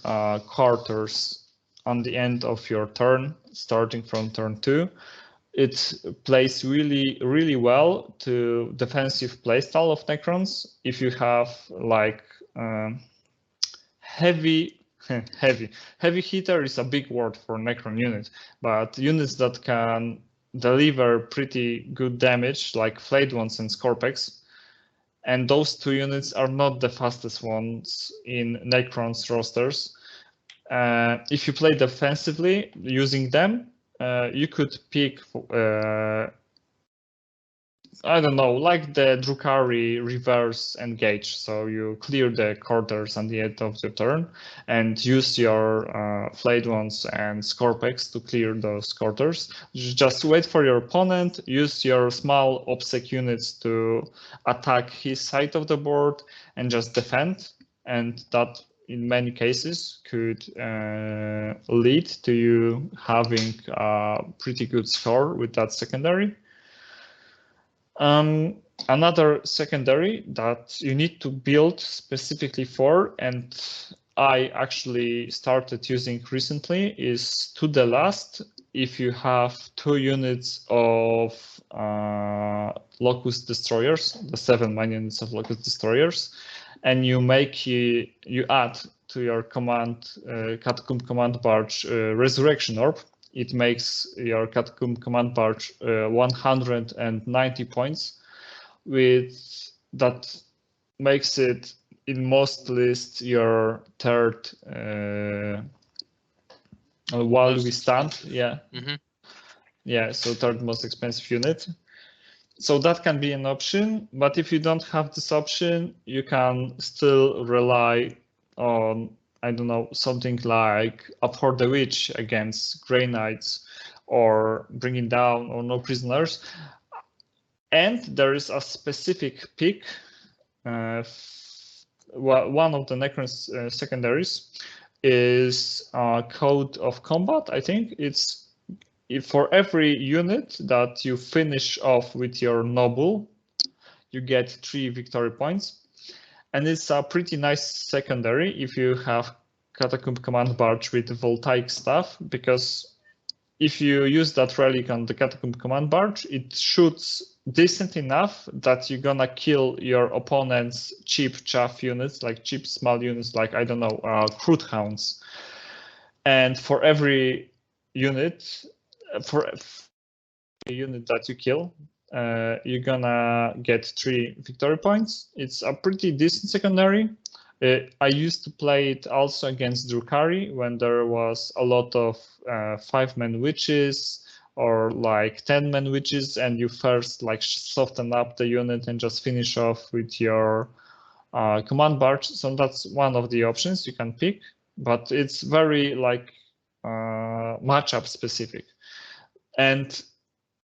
quarters on the end of your turn, starting from turn 2. It plays really well to defensive playstyle of Necrons. If you have like heavy hitter is a big word for Necron unit, but units that can deliver pretty good damage like Flayed Ones and Scorpex, and those two units are not the fastest ones in Necron's rosters. If you play defensively using them, you could pick, I don't know, like the Drukhari reverse engage. So you clear the quarters at the end of the turn and use your Flayed Ones and Scorpex to clear those quarters. Just wait for your opponent, use your small OPSEC units to attack his side of the board and just defend. And that in many cases could lead to you having a pretty good score with that secondary. Another secondary that you need to build specifically for, and I actually started using recently, is To the Last. If you have 2 units of Locust Destroyers, the 7 main units of Locust Destroyers, and you add to your command Catacomb Command Barge Resurrection Orb, it makes your Catacomb Command Barge 190 points. With that makes it in most lists your third while we stand. Yeah. Yeah, so third most expensive unit. So that can be an option, but if you don't have this option, you can still rely on, I don't know, something like Abhor the Witch against Grey Knights, or Bringing Down, or No Prisoners. And there is a specific pick, one of the Necron's secondaries is Code of Combat. I think it's for every unit that you finish off with your Noble, you get 3 victory points. And it's a pretty nice secondary if you have Catacomb Command Barge with Voltaic Staff, because if you use that relic on the Catacomb Command Barge, it shoots decent enough that you're gonna kill your opponent's cheap chaff units, like cheap small units, like, I don't know, Crude Hounds. And for every unit, for a unit that you kill, you're gonna get 3 victory points. It's a pretty decent secondary. I used to play it also against Drukhari when there was a lot of 5-man witches or like 10-man witches, and you first like soften up the unit and just finish off with your command barge. So that's one of the options you can pick, but it's very like matchup specific. And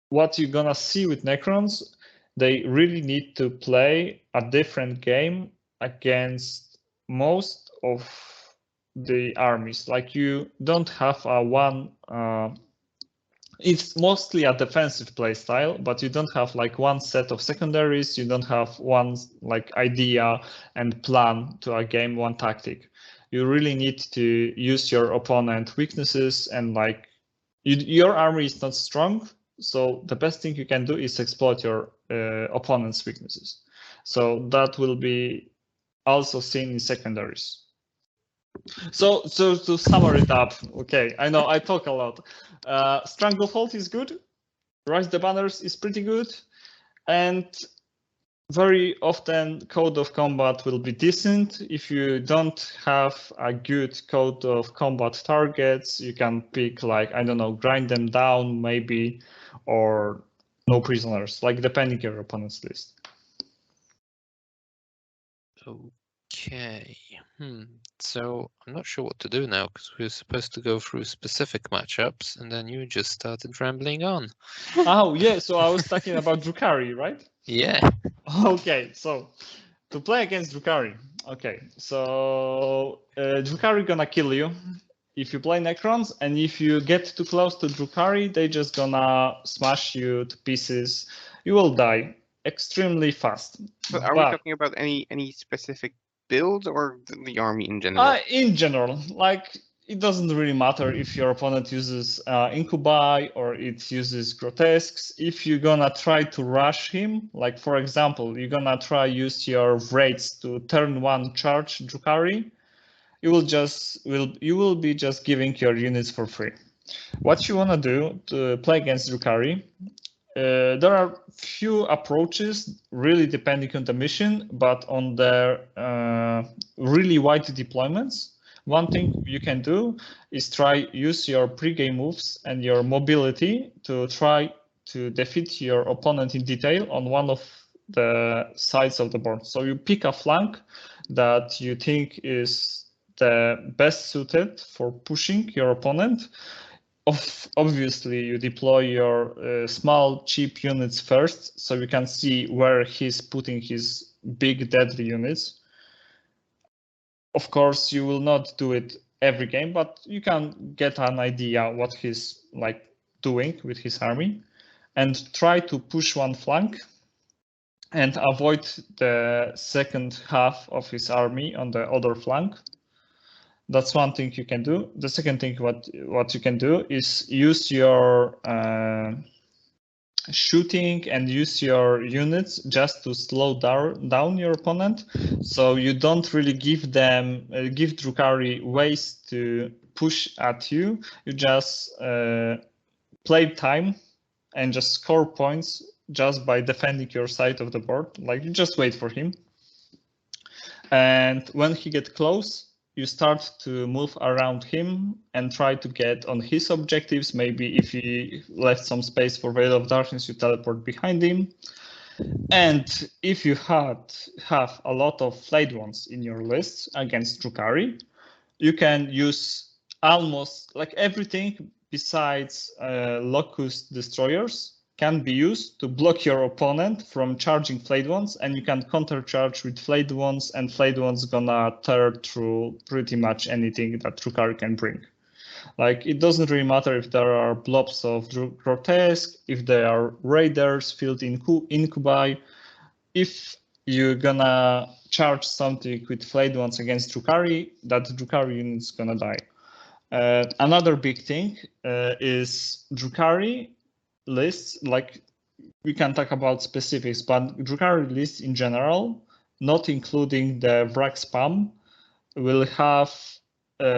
what you're gonna see with Necrons, they really need to play a different game against most of the armies. Like, you don't have a one, it's mostly a defensive play style, but you don't have like one set of secondaries, you don't have one like idea and plan to a game, one tactic. You really need to use your opponent weaknesses, and like your army is not strong, so the best thing you can do is exploit your opponent's weaknesses. So that will be also seen in secondaries. So to sum it up, okay, I know I talk a lot. Stranglehold is good, Rise the Banners is pretty good, and very often Code of Combat will be decent. If you don't have a good Code of Combat targets, you can pick like, I don't know, Grind Them Down maybe, or no prisoners, like depending your opponent's list. Okay. So I'm not sure what to do now because we were supposed to go through specific matchups and then you just started rambling on. Oh yeah, so I was talking about Drukhari, right? Yeah. Okay, so to play against Drukhari. Okay, so Drukhari gonna kill you if you play Necrons, and if you get too close to Drukhari, they just gonna smash you to pieces. You will die extremely fast. But are we talking about any specific builds or the army in general? In general, like it doesn't really matter if your opponent uses incubi or it uses grotesques. If you're gonna try to rush him, like for example, you're gonna try use your raids to turn 1 charge Drukhari, you will be just giving your units for free. What you wanna do to play against Drukhari? There are few approaches, really depending on the mission, but on the really wide deployments, one thing you can do is use your pre-game moves and your mobility to try to defeat your opponent in detail on one of the sides of the board. So you pick a flank that you think is the best suited for pushing your opponent. Obviously, you deploy your small, cheap units first, so you can see where he's putting his big, deadly units. Of course, you will not do it every game, but you can get an idea what he's like doing with his army, and try to push one flank and avoid the second half of his army on the other flank. That's one thing you can do. The second thing what you can do is use your shooting and use your units just to slow down your opponent, so you don't really give Drukhari ways to push at you. You just play time and just score points just by defending your side of the board. Like you just wait for him, and when he gets close, you start to move around him and try to get on his objectives. Maybe if he left some space for Veil of Darkness, you teleport behind him. And if you have a lot of flayed ones in your list against Drukhari, you can use almost like everything besides Locust Destroyers can be used to block your opponent from charging flayed ones, and you can countercharge with flayed ones, and flayed ones gonna tear through pretty much anything that Drukhari can bring. Like it doesn't really matter if there are blobs of grotesque, if there are raiders filled in incubi. If you're gonna charge something with flayed ones against Drukhari, that Drukhari unit's gonna die. Another big thing is Drukhari lists. Like we can talk about specifics, but Drukhari lists in general, not including the Wrack spam, will have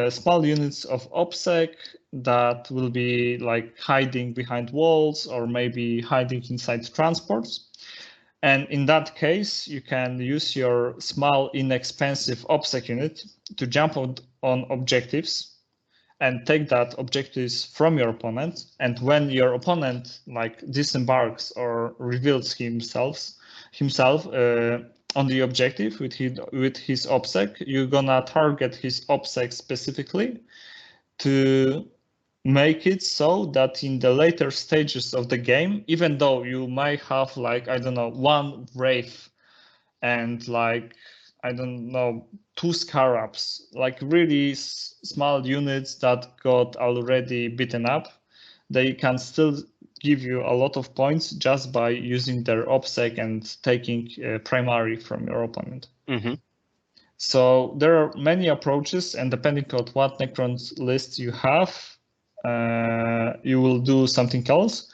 small units of OPSEC that will be like hiding behind walls or maybe hiding inside transports. And in that case, you can use your small, inexpensive OPSEC unit to jump on objectives and take that objectives from your opponent. And when your opponent like disembarks or reveals himself on the objective with his OPSEC, you're gonna target his OPSEC specifically to make it so that in the later stages of the game, even though you might have like, I don't know, one Wraith and like, I don't know, 2 Scarabs, like really small units that got already beaten up, they can still give you a lot of points just by using their OPSEC and taking primary from your opponent. Mm-hmm. So there are many approaches, and depending on what Necrons list you have, you will do something else.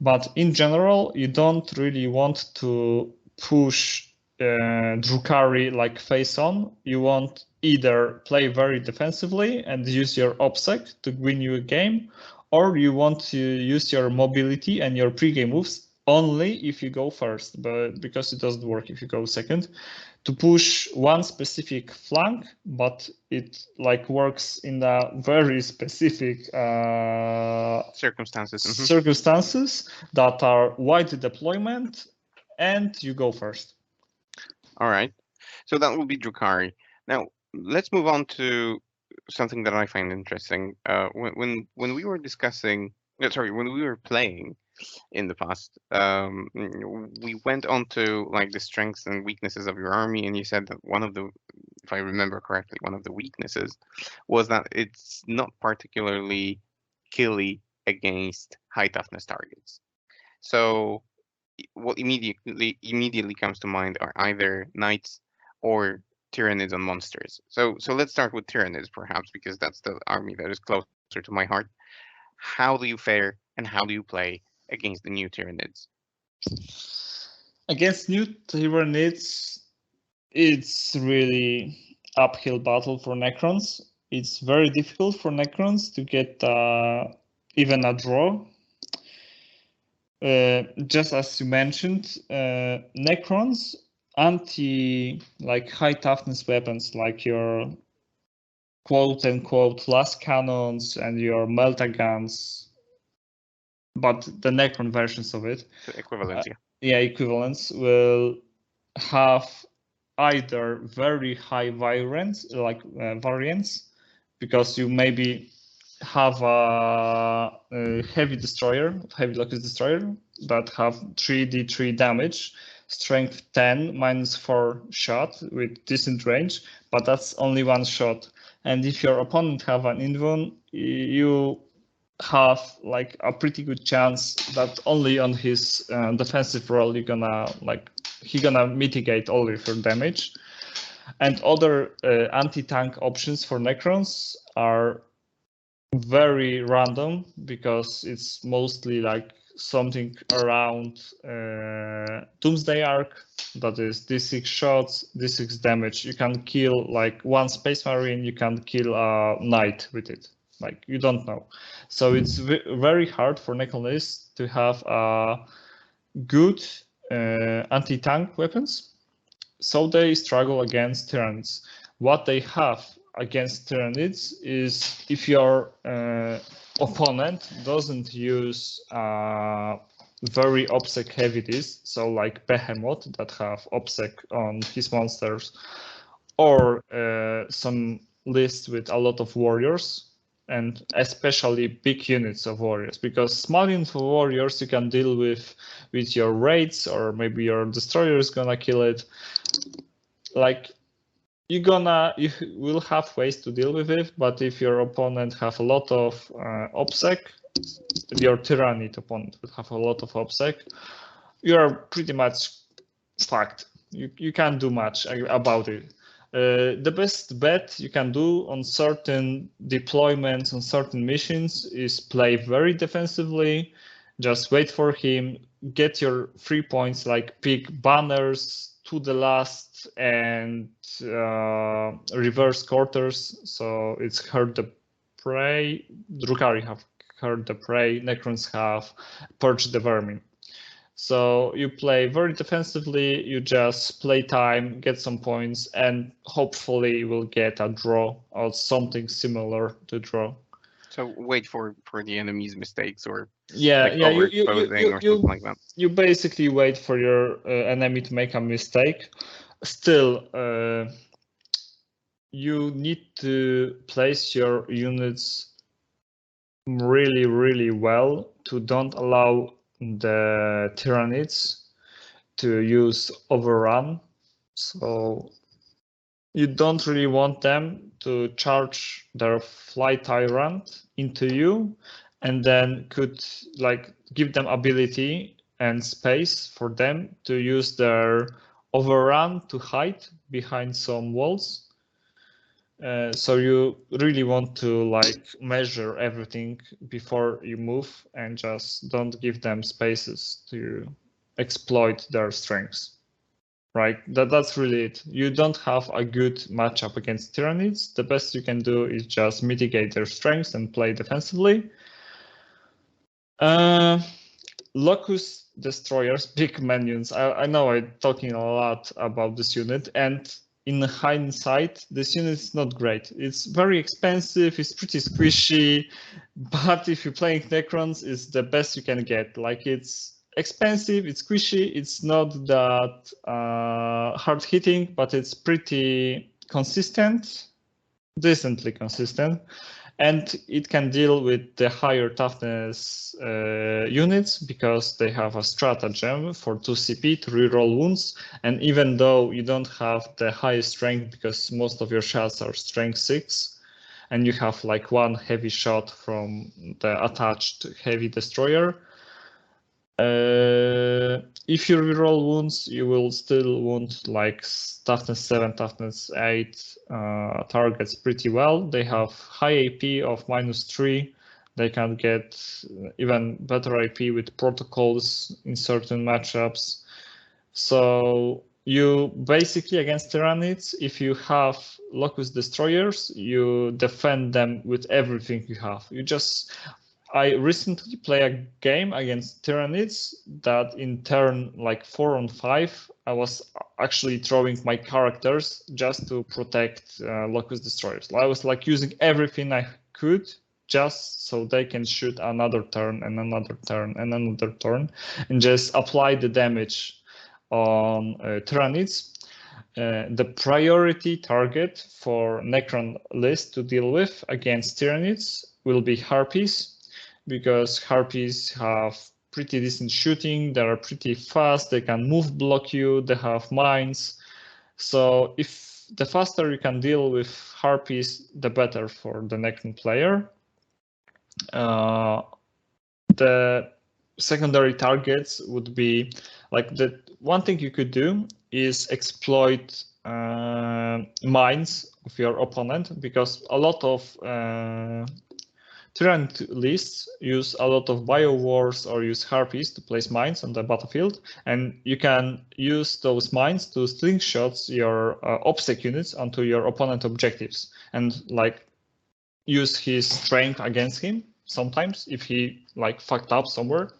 But in general, you don't really want to push Drukhari like face on. You want either play very defensively and use your OPSEC to win you a game, or you want to use your mobility and your pre-game moves only if you go first, but because it doesn't work if you go second, to push one specific flank, but it like works in a very specific Circumstances. circumstances that are wide deployment, and you go first. All right. So that will be Drukhari. Now let's move on to something that I find interesting. When we were discussing, when we were playing in the past, we went on to like the strengths and weaknesses of your army, and you said that one of the, if I remember correctly, one of the weaknesses was that it's not particularly killy against high toughness targets. So what immediately comes to mind are either knights or tyrannids on monsters. So let's start with tyrannids perhaps, because that's the army that is closer to my heart. How do you fare and how do you play against the new tyrannids? Against new tyrannids, it's really uphill battle for Necrons. It's very difficult for Necrons to get even a draw. Just as you mentioned, Necrons anti like high toughness weapons like your quote unquote last cannons and your melta guns, but the Necron versions of it, The equivalents, equivalents will have either very high variants because you maybe have a heavy locust destroyer that have 3d3 damage, strength 10, -4 shot with decent range, but that's only one shot. And if your opponent have an invuln, you have like a pretty good chance that only on his defensive roll he gonna mitigate all of your damage. And other anti-tank options for Necrons are very random because it's mostly like something around Doomsday Arc, that is d6 shots, d6 damage. You can kill like one Space Marine, you can kill a Knight with it. Like you don't know. So it's very hard for Necronists to have good anti-tank weapons. So they struggle against Tyrannids. What they have against Tyrannids is if your opponent doesn't use very obsec heavy discs, so like Behemoth that have obsec on his monsters, or some lists with a lot of warriors, and especially big units of warriors, because small units of warriors you can deal with your raids, or maybe your destroyer is gonna kill it. Like you will have ways to deal with it, but if your opponent have a lot of obsec, your Tyrannid opponent would have a lot of obsec, you're pretty much fucked. You can't do much about it. The best bet you can do on certain deployments, on certain missions, is play very defensively, just wait for him, get your 3 points, like pick banners to the last and reverse quarters. So it's herd the prey. Drukhari have herd the prey. Necrons have purge the vermin. So you play very defensively, you just play time, get some points, and hopefully you will get a draw or something similar to draw. So wait for the enemy's mistakes, or overexposing or something like that. You basically wait for your enemy to make a mistake. Still, you need to place your units really, really well to don't allow the Tyrannids to use overrun. So you don't really want them to charge their fly tyrant into you and then could like give them ability and space for them to use their overrun to hide behind some walls. So you really want to like measure everything before you move and just don't give them spaces to exploit their strengths. Right, that's really it. You don't have a good matchup against Tyrannids. The best you can do is just mitigate their strengths and play defensively. Locust destroyers, big minions. I know I'm talking a lot about this unit, and in hindsight, this unit is not great. It's very expensive, it's pretty squishy, but if you're playing Necrons, it's the best you can get. Like, it's expensive, it's squishy, it's not that hard hitting, but it's pretty consistent, decently consistent. And it can deal with the higher toughness units because they have a stratagem for 2 CP to reroll wounds. And even though you don't have the highest strength because most of your shots are strength 6, and you have like 1 heavy shot from the attached heavy destroyer, if you reroll wounds, you will still wound like toughness 7, toughness 8 targets pretty well. They have high AP of -3. They can get even better AP with protocols in certain matchups. So you basically, against Tyranids, if you have Locust Destroyers, you defend them with everything you have. I recently played a game against Tyranids that in turn like 4 on 5, I was actually throwing my characters just to protect Locust Destroyers. I was like using everything I could just so they can shoot another turn and another turn and another turn and just apply the damage on Tyranids. The priority target for Necron list to deal with against Tyranids will be Harpies, because Harpies have pretty decent shooting, they are pretty fast, they can move block you, they have mines. So if the faster you can deal with Harpies, the better for the Necron player. The secondary targets would be like the one thing you could do is exploit mines of your opponent, because a lot of Tyrant lists use a lot of bio-wars or use Harpies to place mines on the battlefield, and you can use those mines to slingshots your OPSEC units onto your opponent objectives and like use his strength against him sometimes if he like fucked up somewhere,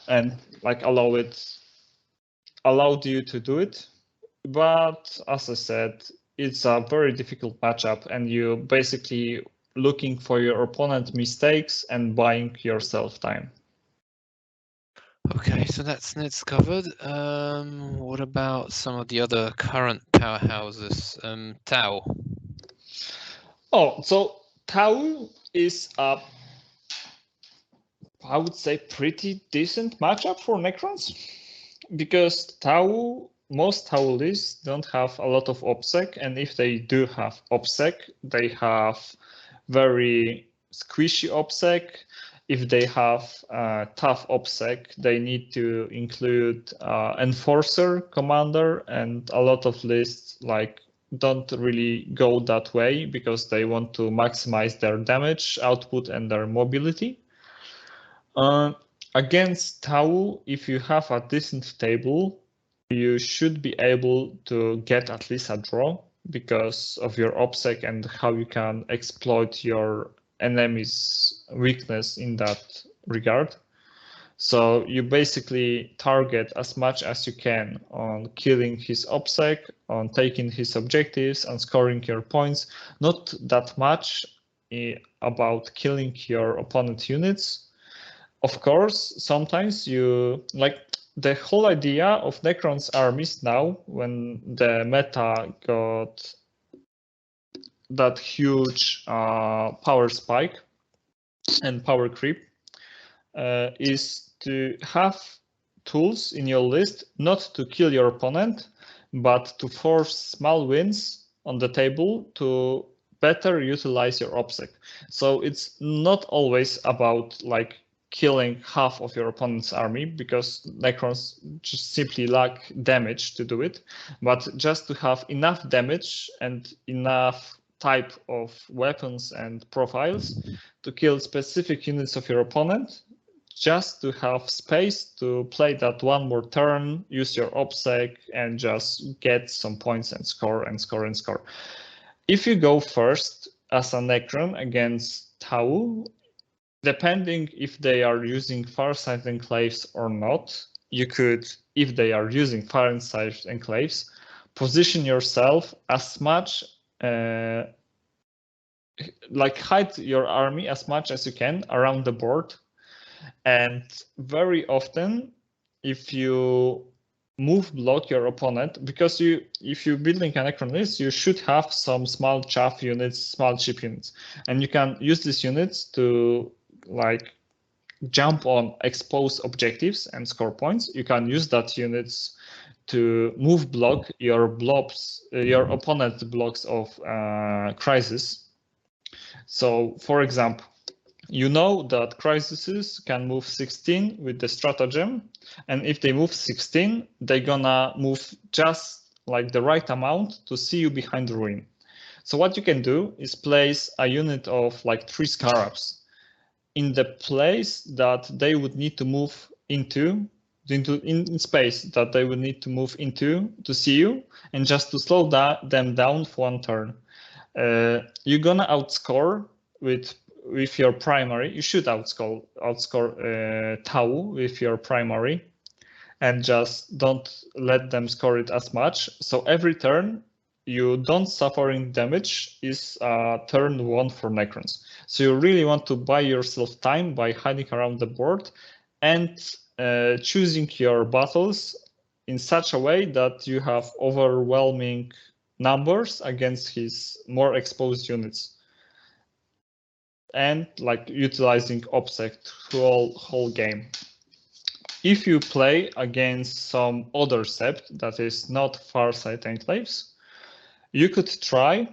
and like allowed you to do it. But as I said, it's a very difficult matchup, and you basically looking for your opponent mistakes and buying yourself time. Okay, so that's covered. What about some of the other current powerhouses? Tau. Oh, so Tau is a, I would say, pretty decent matchup for Necrons, because most Tau lists don't have a lot of OPSEC, and if they do have OPSEC, they have very squishy OPSEC. If they have tough OPSEC, they need to include Enforcer Commander, and a lot of lists like don't really go that way because they want to maximize their damage output and their mobility. Against Tau, if you have a decent table, you should be able to get at least a draw because of your OPSEC and how you can exploit your enemy's weakness in that regard. So you basically target as much as you can on killing his OPSEC, on taking his objectives, and scoring your points. Not that much about killing your opponent units. Of course, sometimes you like the whole idea of Necron's armies now, when the meta got that huge power spike and power creep, is to have tools in your list not to kill your opponent, but to force small wins on the table to better utilize your OPSEC. So it's not always about like killing half of your opponent's army, because Necrons just simply lack damage to do it, but just to have enough damage and enough type of weapons and profiles to kill specific units of your opponent, just to have space to play that one more turn, use your OPSEC, and just get some points and score and score and score. If you go first as a Necron against Tau, depending if they are using Farsight enclaves or not, you could, if they are using Farsight enclaves, position yourself as much, like hide your army as much as you can around the board. And very often, if you move block your opponent, because if you're building a Necron list, you should have some small chaff units, small chip units, and you can use these units to like jump on exposed objectives and score points. You can use that units to move block your blobs, your opponent's blocks of crisis. So, for example, you know that crises can move 16 with the stratagem, and if they move 16, they're gonna move just like the right amount to see you behind the ruin. So what you can do is place a unit of like 3 scarabs in the place that they would need to move into in space that they would need to move into to see you, and just to slow them down for 1 turn. You're gonna outscore with your primary. You should outscore Tau with your primary, and just don't let them score it as much. So every turn you don't suffering damage is turn 1 for Necrons. So you really want to buy yourself time by hiding around the board and choosing your battles in such a way that you have overwhelming numbers against his more exposed units, and like utilizing OBSEC through whole game. If you play against some other sept that is not Farsight enclaves, you could try,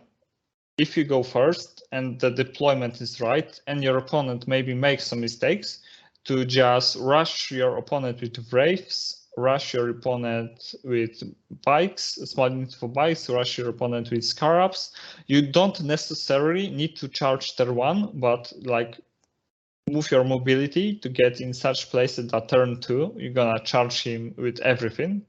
if you go first and the deployment is right and your opponent maybe makes some mistakes, to just rush your opponent with Wraiths, rush your opponent with bikes, small unit for bikes, rush your opponent with Scarabs. You don't necessarily need to charge turn 1, but like move your mobility to get in such places that turn 2, you're gonna charge him with everything.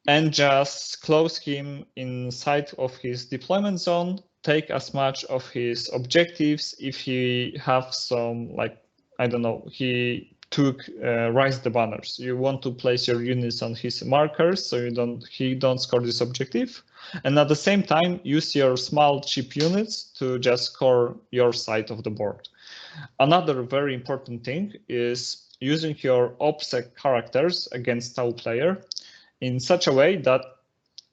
And just close him inside of his deployment zone, take as much of his objectives. If he have some, like, I don't know, he took Rise the Banners, you want to place your units on his markers so he don't score this objective. And at the same time, use your small cheap units to just score your side of the board. Another very important thing is using your OBSEC characters against Tau player in such a way that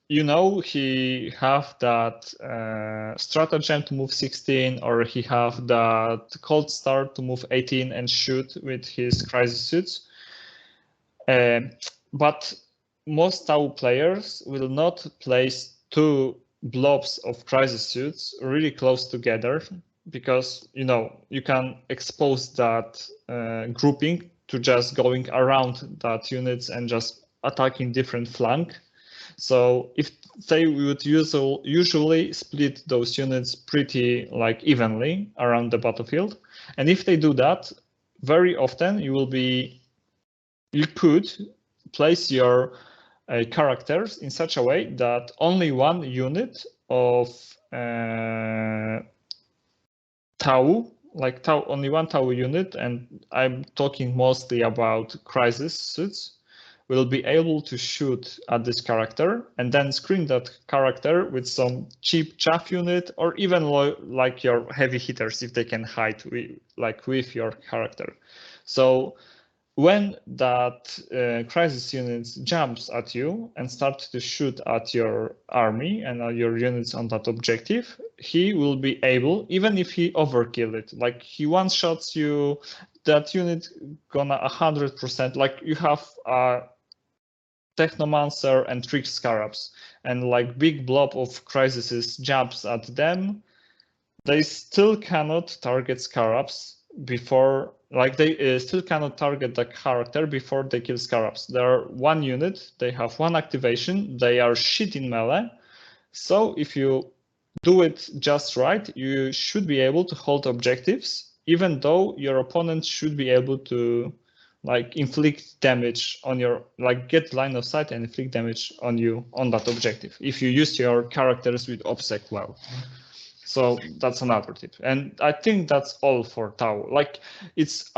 he have that stratagem to move 16, or he have that cold start to move 18 and shoot with his crisis suits. But most Tau players will not place 2 blobs of crisis suits really close together, because you can expose that grouping to just going around that units and just attacking different flank. So if they would usually split those units pretty evenly around the battlefield, and if they do that, very often you could place your characters in such a way that only 1 unit of Tau, only 1 Tau unit, and I'm talking mostly about crisis suits, will be able to shoot at this character and then screen that character with some cheap chaff unit, or even your heavy hitters if they can hide with your character. So when that crisis unit jumps at you and starts to shoot at your army and your units on that objective, he will be able, even if he overkill it, he one-shots you, that unit gonna 100%, you have a Technomancer and 3 Scarabs, and big blob of crises jumps at them, they still cannot target Scarabs before, they still cannot target the character before they kill Scarabs. They are 1 unit, they have 1 activation, they are shit in melee. So if you do it just right, you should be able to hold objectives, even though your opponent should be able to inflict damage on your, get line of sight and inflict damage on you on that objective if you use your characters with OBSEC well. So that's another tip. And I think that's all for Tau. Like, it's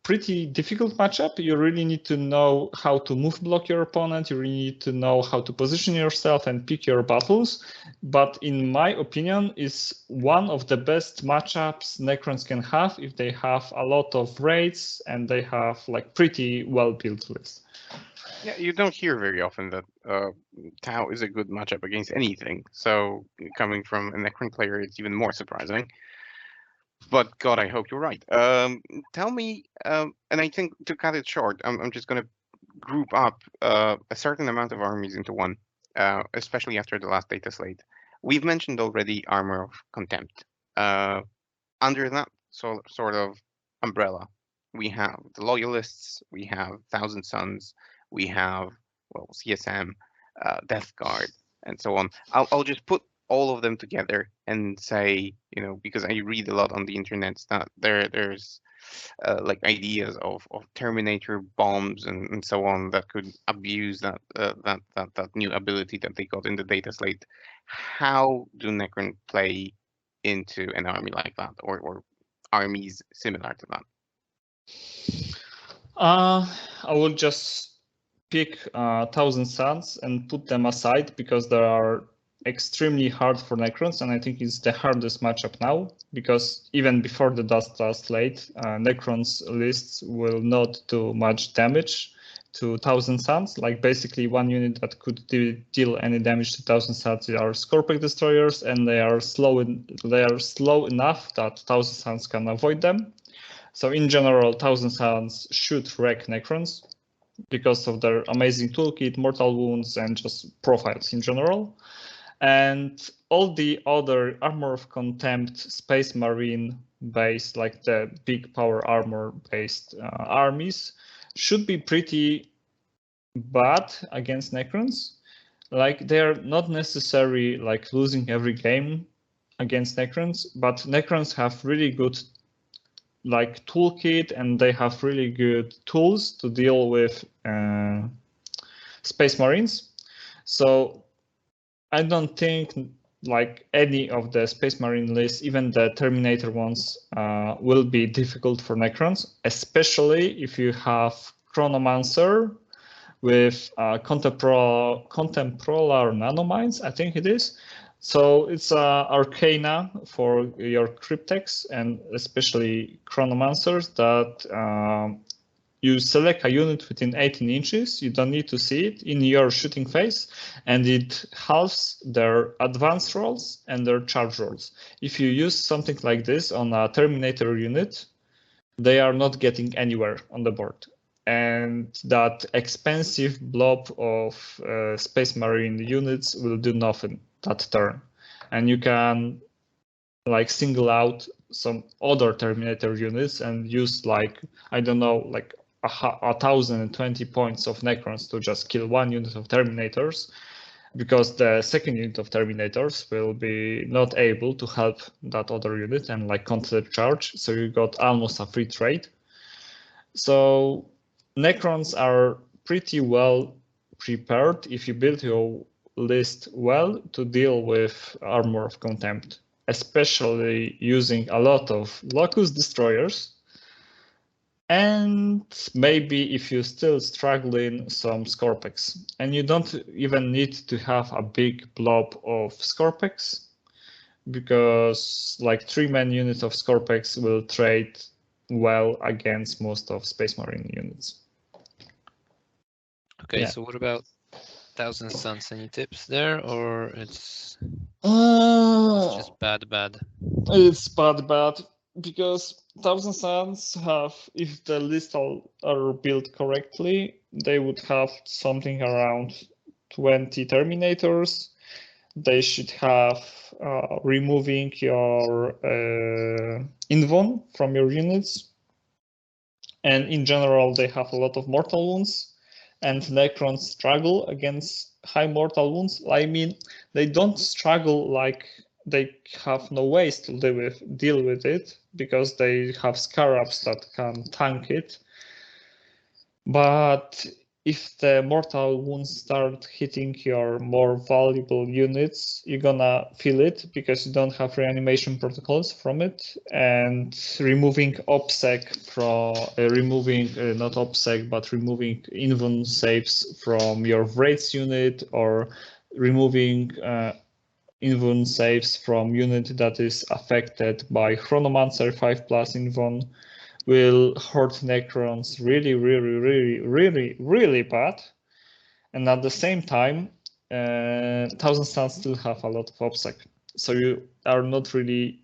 pretty difficult matchup. You really need to know how to move block your opponent. You really need to know how to position yourself and pick your battles. But in my opinion, it's one of the best matchups Necrons can have if they have a lot of raids and they have like pretty well built lists. Yeah, you don't hear very often that Tau is a good matchup against anything. So coming from a Necron player, it's even more surprising. But God, I hope you're right. Tell me, and I think to cut it short, I'm just going to group up a certain amount of armies into one, especially after the last data slate. We've mentioned already Armor of Contempt. Under that sort of umbrella, we have the Loyalists, we have Thousand Suns, we have, well, CSM, Death Guard, and so on. I'll just put all of them together and say, you know, because I read a lot on the internet that there's like ideas of Terminator bombs and so on that could abuse that that new ability that they got in the data slate. How do Necron play into an army like that, or armies similar to that? I will just pick Thousand Suns and put them aside because they are extremely hard for Necrons, and I think it's the hardest matchup now because even before the Dust Slate, Necrons lists will not do much damage to Thousand Suns. Like basically one unit that could deal any damage to Thousand Suns are Scorpion Destroyers, and they are slow enough that Thousand Suns can avoid them. So in general, Thousand Suns should wreck Necrons because of their amazing toolkit, mortal wounds, and just profiles in general. And all the other Armor of Contempt, Space Marine based, like the big power armor based armies, should be pretty bad against Necrons. Like they're not necessarily like losing every game against Necrons, but Necrons have really good like toolkit and they have really good tools to deal with Space Marines. So I don't think like any of the Space Marine lists, even the Terminator ones, will be difficult for Necrons, especially if you have Chronomancer with Contemplar Nanomines, I think it is. So it's Arcana for your Cryptex and especially Chronomancers that you select a unit within 18 inches, you don't need to see it in your shooting phase, and it halves their advance rolls and their charge rolls. If you use something like this on a Terminator unit, they are not getting anywhere on the board. And that expensive blob of Space Marine units will do nothing that turn. And you can like single out some other Terminator units and use like, I don't know, like 1,020 points of Necrons to just kill one unit of Terminators, because the second unit of Terminators will be not able to help that other unit and like counter charge. So you got almost a free trade. So Necrons are pretty well prepared if you build your list well to deal with Armor of Contempt, especially using a lot of Locust Destroyers. And maybe if you're still struggling, some Scorpex. And you don't even need to have a big blob of Scorpex, because like 3-man unit of Scorpex will trade well against most of Space Marine units. Okay, Yeah. so what about Thousand Suns? Any tips there, or it's just bad? It's bad because Thousand Suns have, if the list are built correctly, they would have something around 20 Terminators. They should have removing your invuln from your units. And in general, they have a lot of mortal wounds, and Necrons struggle against high mortal wounds. I mean, they don't struggle like they have no ways to deal with it because they have Scarabs that can tank it. But if the mortal wounds start hitting your more valuable units, you're gonna feel it because you don't have reanimation protocols from it. And removing OPSEC from not OPSEC, but removing invuln saves from your Wraiths unit, or removing invuln saves from unit that is affected by Chronomancer 5+ invuln will hurt Necrons really bad. And at the same time, Thousand Suns still have a lot of OPSEC. So you are not really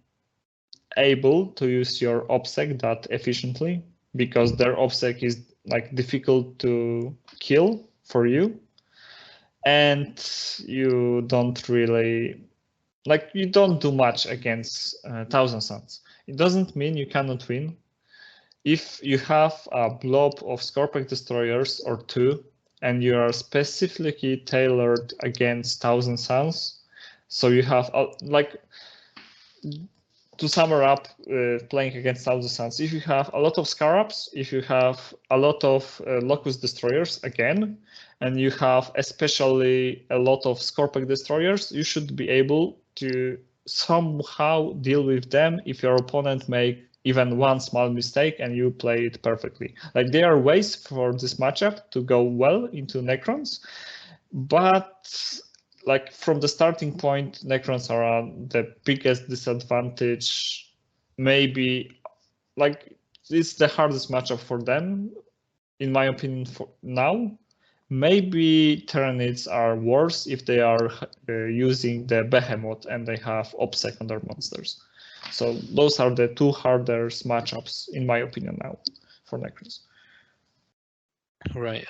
able to use your OPSEC that efficiently because their OPSEC is like difficult to kill for you. And you don't really, like, you don't do much against Thousand Suns. It doesn't mean you cannot win. If you have a blob of Scorpion Destroyers or 2, and you are specifically tailored against Thousand Suns, so you have, like, to sum up, playing against Thousand Suns, if you have a lot of Scarabs, if you have a lot of Locust Destroyers again, and you have especially a lot of Scorpion Destroyers, you should be able to somehow deal with them if your opponent make even one small mistake and you play it perfectly. Like, there are ways for this matchup to go well into Necrons, but like from the starting point, Necrons are the biggest disadvantage. Maybe, like, it's the hardest matchup for them, in my opinion, for now. Maybe Tyranids are worse if they are using the Behemoth and they have OPSEC on their monsters. So those are the two hardest matchups, in my opinion, now for Necrons. Right.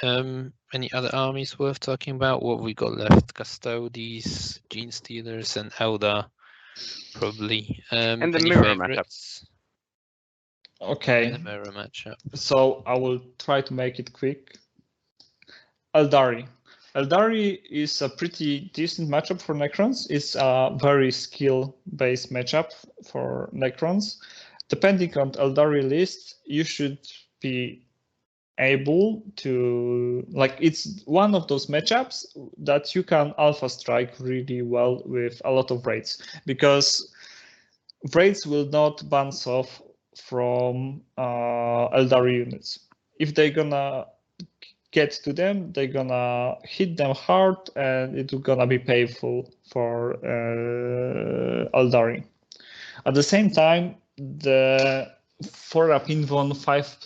Any other armies worth talking about? What have we got left? Custodes, Gene Stealers, and Eldar, probably. And the any mirror favorites? Okay. And the mirror matchup. So I will try to make it quick. Eldari. Eldari is a pretty decent matchup for Necrons. It's a very skill-based matchup for Necrons. Depending on Eldari list, you should be able to, like, it's one of those matchups that you can alpha strike really well with a lot of Wraiths, because Wraiths will will bounce off from Eldari units. If they're gonna get to them, they're gonna hit them hard, and it's gonna be painful for Eldari. At the same time, the 4-up invuln 5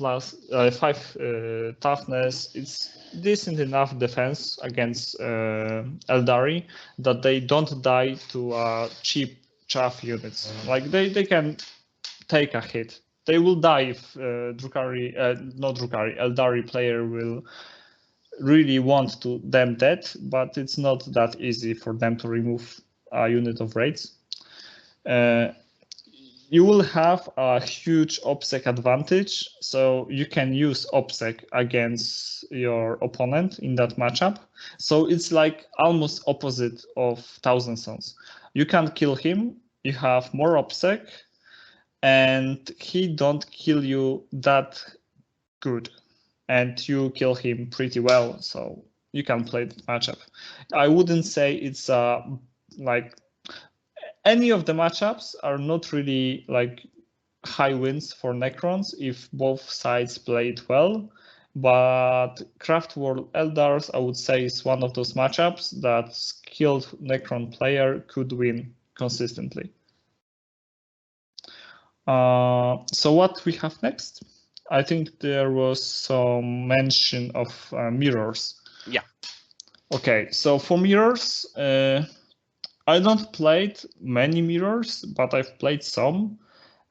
toughness, it's decent enough defense against Eldari that they don't die to cheap chaff units. Like, they can take a hit. They will die if Eldari player will really want to them dead, but it's not that easy for them to remove a unit of Wraiths. You will have a huge OPSEC advantage, so you can use OPSEC against your opponent in that matchup. So it's like almost opposite of Thousand Suns. You can't kill him, you have more OPSEC, and he don't kill you that good, and you kill him pretty well, so you can play the matchup. I wouldn't say it's like any of the matchups are not really like high wins for Necrons if both sides play it well, but Craft World Eldars, I would say, is one of those matchups that skilled Necron player could win consistently. So what we have next? I think there was some mention of mirrors. Yeah. Okay, so for mirrors, I don't played many mirrors, but I've played some.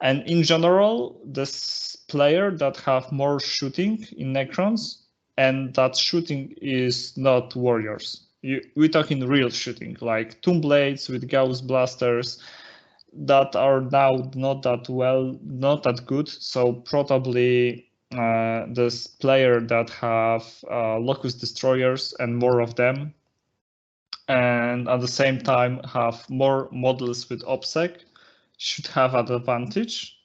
And in general, this player that have more shooting in Necrons, and that shooting is not warriors. We're talking real shooting, like Tomb Blades with Gauss Blasters, that are now not that good. So probably this player that have Locust Destroyers and more of them, and at the same time have more models with OPSEC, should have an advantage.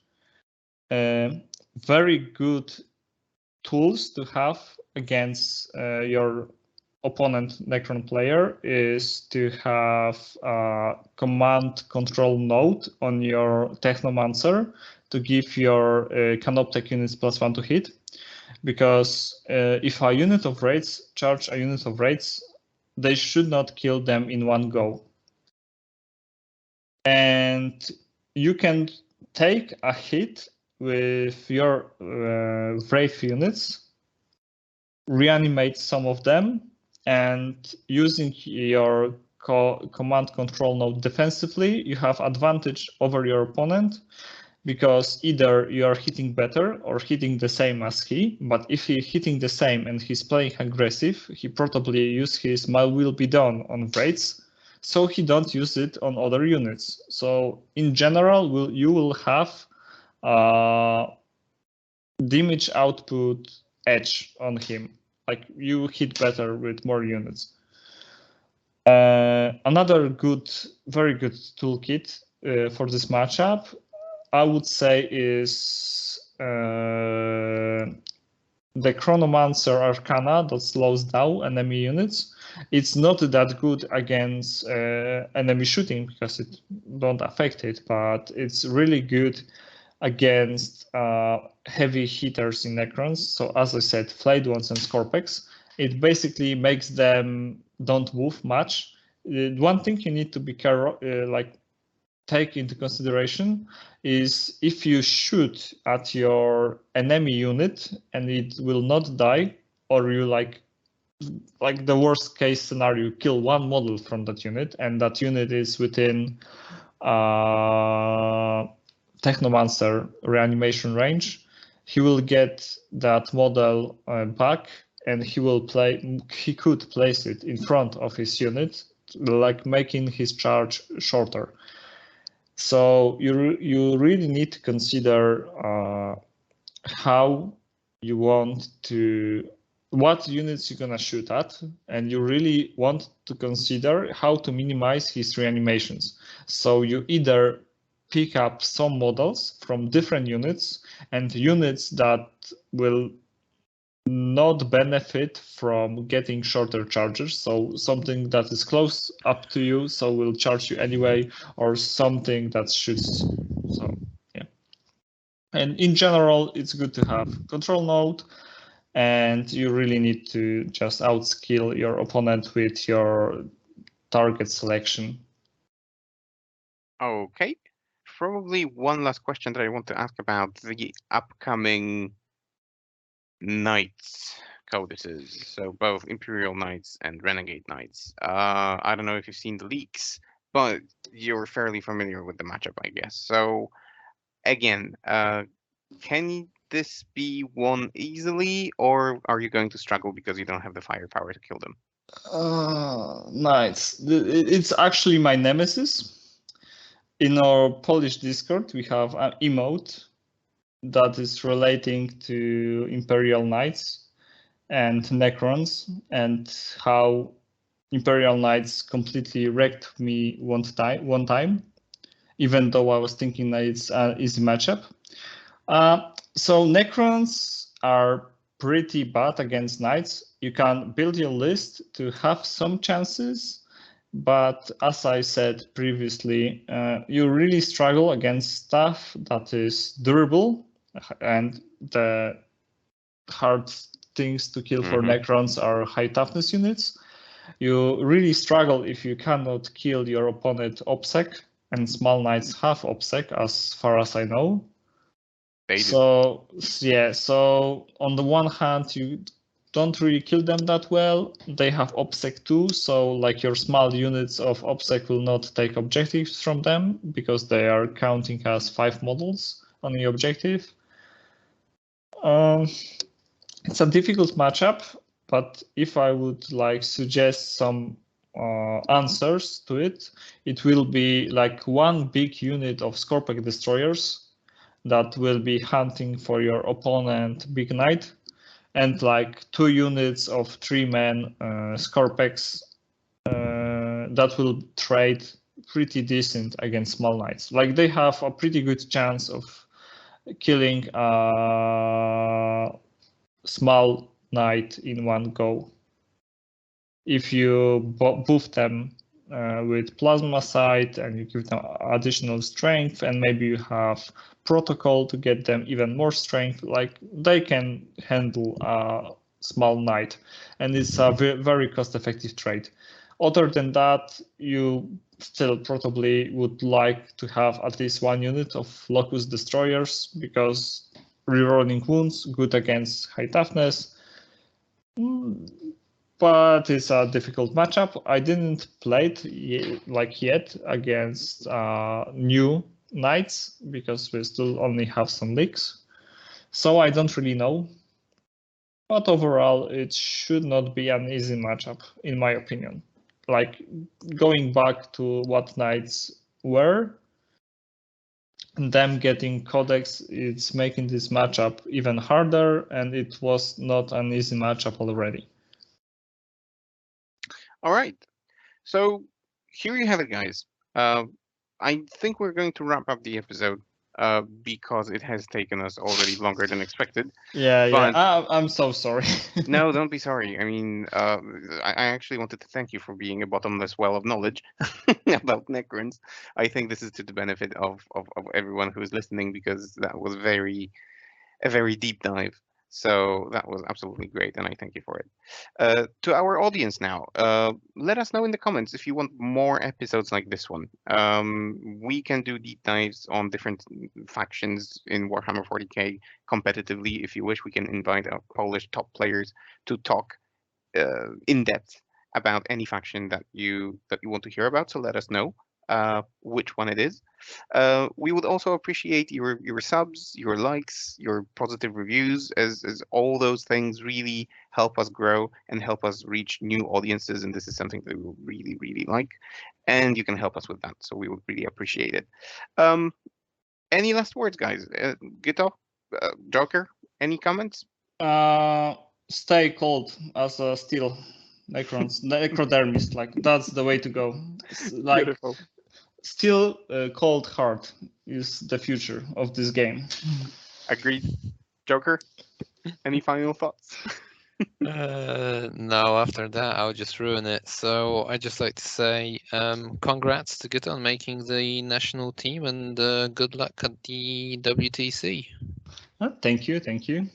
Very good tools to have against your opponent Necron player is to have a command control node on your Technomancer to give your Canoptech units +1 to hit. Because if a unit of raids charge a unit of raids, they should not kill them in one go. And you can take a hit with your Wraith units, reanimate some of them, and using your command control node defensively, you have advantage over your opponent, because either you are hitting better or hitting the same as he, but if he's hitting the same and he's playing aggressive, he probably use his "my will be done" on raids, so he don't use it on other units. So in general, you will have damage output edge on him. Like, you hit better with more units. Another very good toolkit for this matchup, I would say, is the Chronomancer Arcana that slows down enemy units. It's not that good against enemy shooting because it don't affect it, but it's really good against heavy hitters in Necrons. So as I said, Flayed Ones and Scorpex. It basically makes them don't move much. One thing you need to be take into consideration is if you shoot at your enemy unit and it will not die, or you like the worst case scenario, kill one model from that unit, and that unit is within Technomancer reanimation range, he will get that model back, and he could place it in front of his unit, like making his charge shorter. So you really need to consider how you want to, what units you're gonna shoot at, and you really want to consider how to minimize his reanimations. So you either pick up some models from different units, and units that will not benefit from getting shorter charges, so something that is close up to you, so will charge you anyway, or something that shoots. So yeah, and in general, it's good to have control node, and you really need to just outskill your opponent with your target selection. Okay. Probably one last question that I want to ask about the upcoming Knights codices. So both Imperial Knights and Renegade Knights. I don't know if you've seen the leaks, but you're fairly familiar with the matchup, I guess. So again, can this be won easily, or are you going to struggle because you don't have the firepower to kill them? Knights. It's actually my nemesis. In our Polish Discord, we have an emote that is relating to Imperial Knights and Necrons, and how Imperial Knights completely wrecked me one time, even though I was thinking that it's an easy matchup. So Necrons are pretty bad against Knights. You can build your list to have some chances, but as I said previously, you really struggle against stuff that is durable, and the hard things to kill for Necrons are high toughness units. You really struggle if you cannot kill your opponent OBSEC, and Small Knights have OBSEC as far as I know. So yeah, so on the one hand, you don't really kill them that well. They have OBSEC too, so like your small units of OBSEC will not take objectives from them because they are counting as 5 models on the objective. It's a difficult matchup, but if I would like suggest some answers to it, it will be like one big unit of Scorpec destroyers that will be hunting for your opponent Big Knight, and like 2 units of 3-man Scorpex that will trade pretty decent against Small Knights. Like, they have a pretty good chance of killing small knight in one go. If you buff them with plasma sight and you give them additional strength, and maybe you have protocol to get them even more strength, like they can handle a small knight, and it's a very cost-effective trade. Other than that, you still probably would like to have at least one unit of Locust Destroyers, because rerolling wounds, good against high toughness, but it's a difficult matchup. I didn't play it yet against new knights, because we still only have some leaks, so I don't really know. But overall, it should not be an easy matchup, in my opinion. Like, going back to what knights were, and them getting codex, it's making this matchup even harder, and it was not an easy matchup already. All right. So here you have it, guys. I think we're going to wrap up the episode because it has taken us already longer than expected. Yeah. I'm so sorry. No, don't be sorry. I mean, I actually wanted to thank you for being a bottomless well of knowledge about Necrons. I think this is to the benefit of everyone who is listening, because that was a very deep dive. So that was absolutely great, and I thank you for it. To our audience now, let us know in the comments if you want more episodes like this one. We can do deep dives on different factions in Warhammer 40k competitively. If you wish, we can invite our Polish top players to talk in depth about any faction that you want to hear about. So let us know which one it is. We would also appreciate your subs, your likes, your positive reviews, as all those things really help us grow and help us reach new audiences. And this is something that we will really, really like. And you can help us with that. So we would really appreciate it. Any last words, guys? Gyto, Joker, any comments? Stay cold as a steel Necrons, necrodermist. Like, that's the way to go. Like, Beautiful. Still, cold heart is the future of this game. Agreed. Joker, any final thoughts? No, after that I'll just ruin it. So I just like to say congrats to Gyto on making the national team, and good luck at the WTC. Thank you.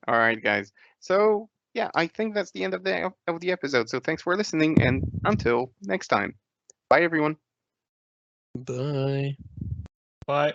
All right, guys. So yeah, I think that's the end of the episode. So thanks for listening, and until next time. Bye, everyone. Bye. Bye.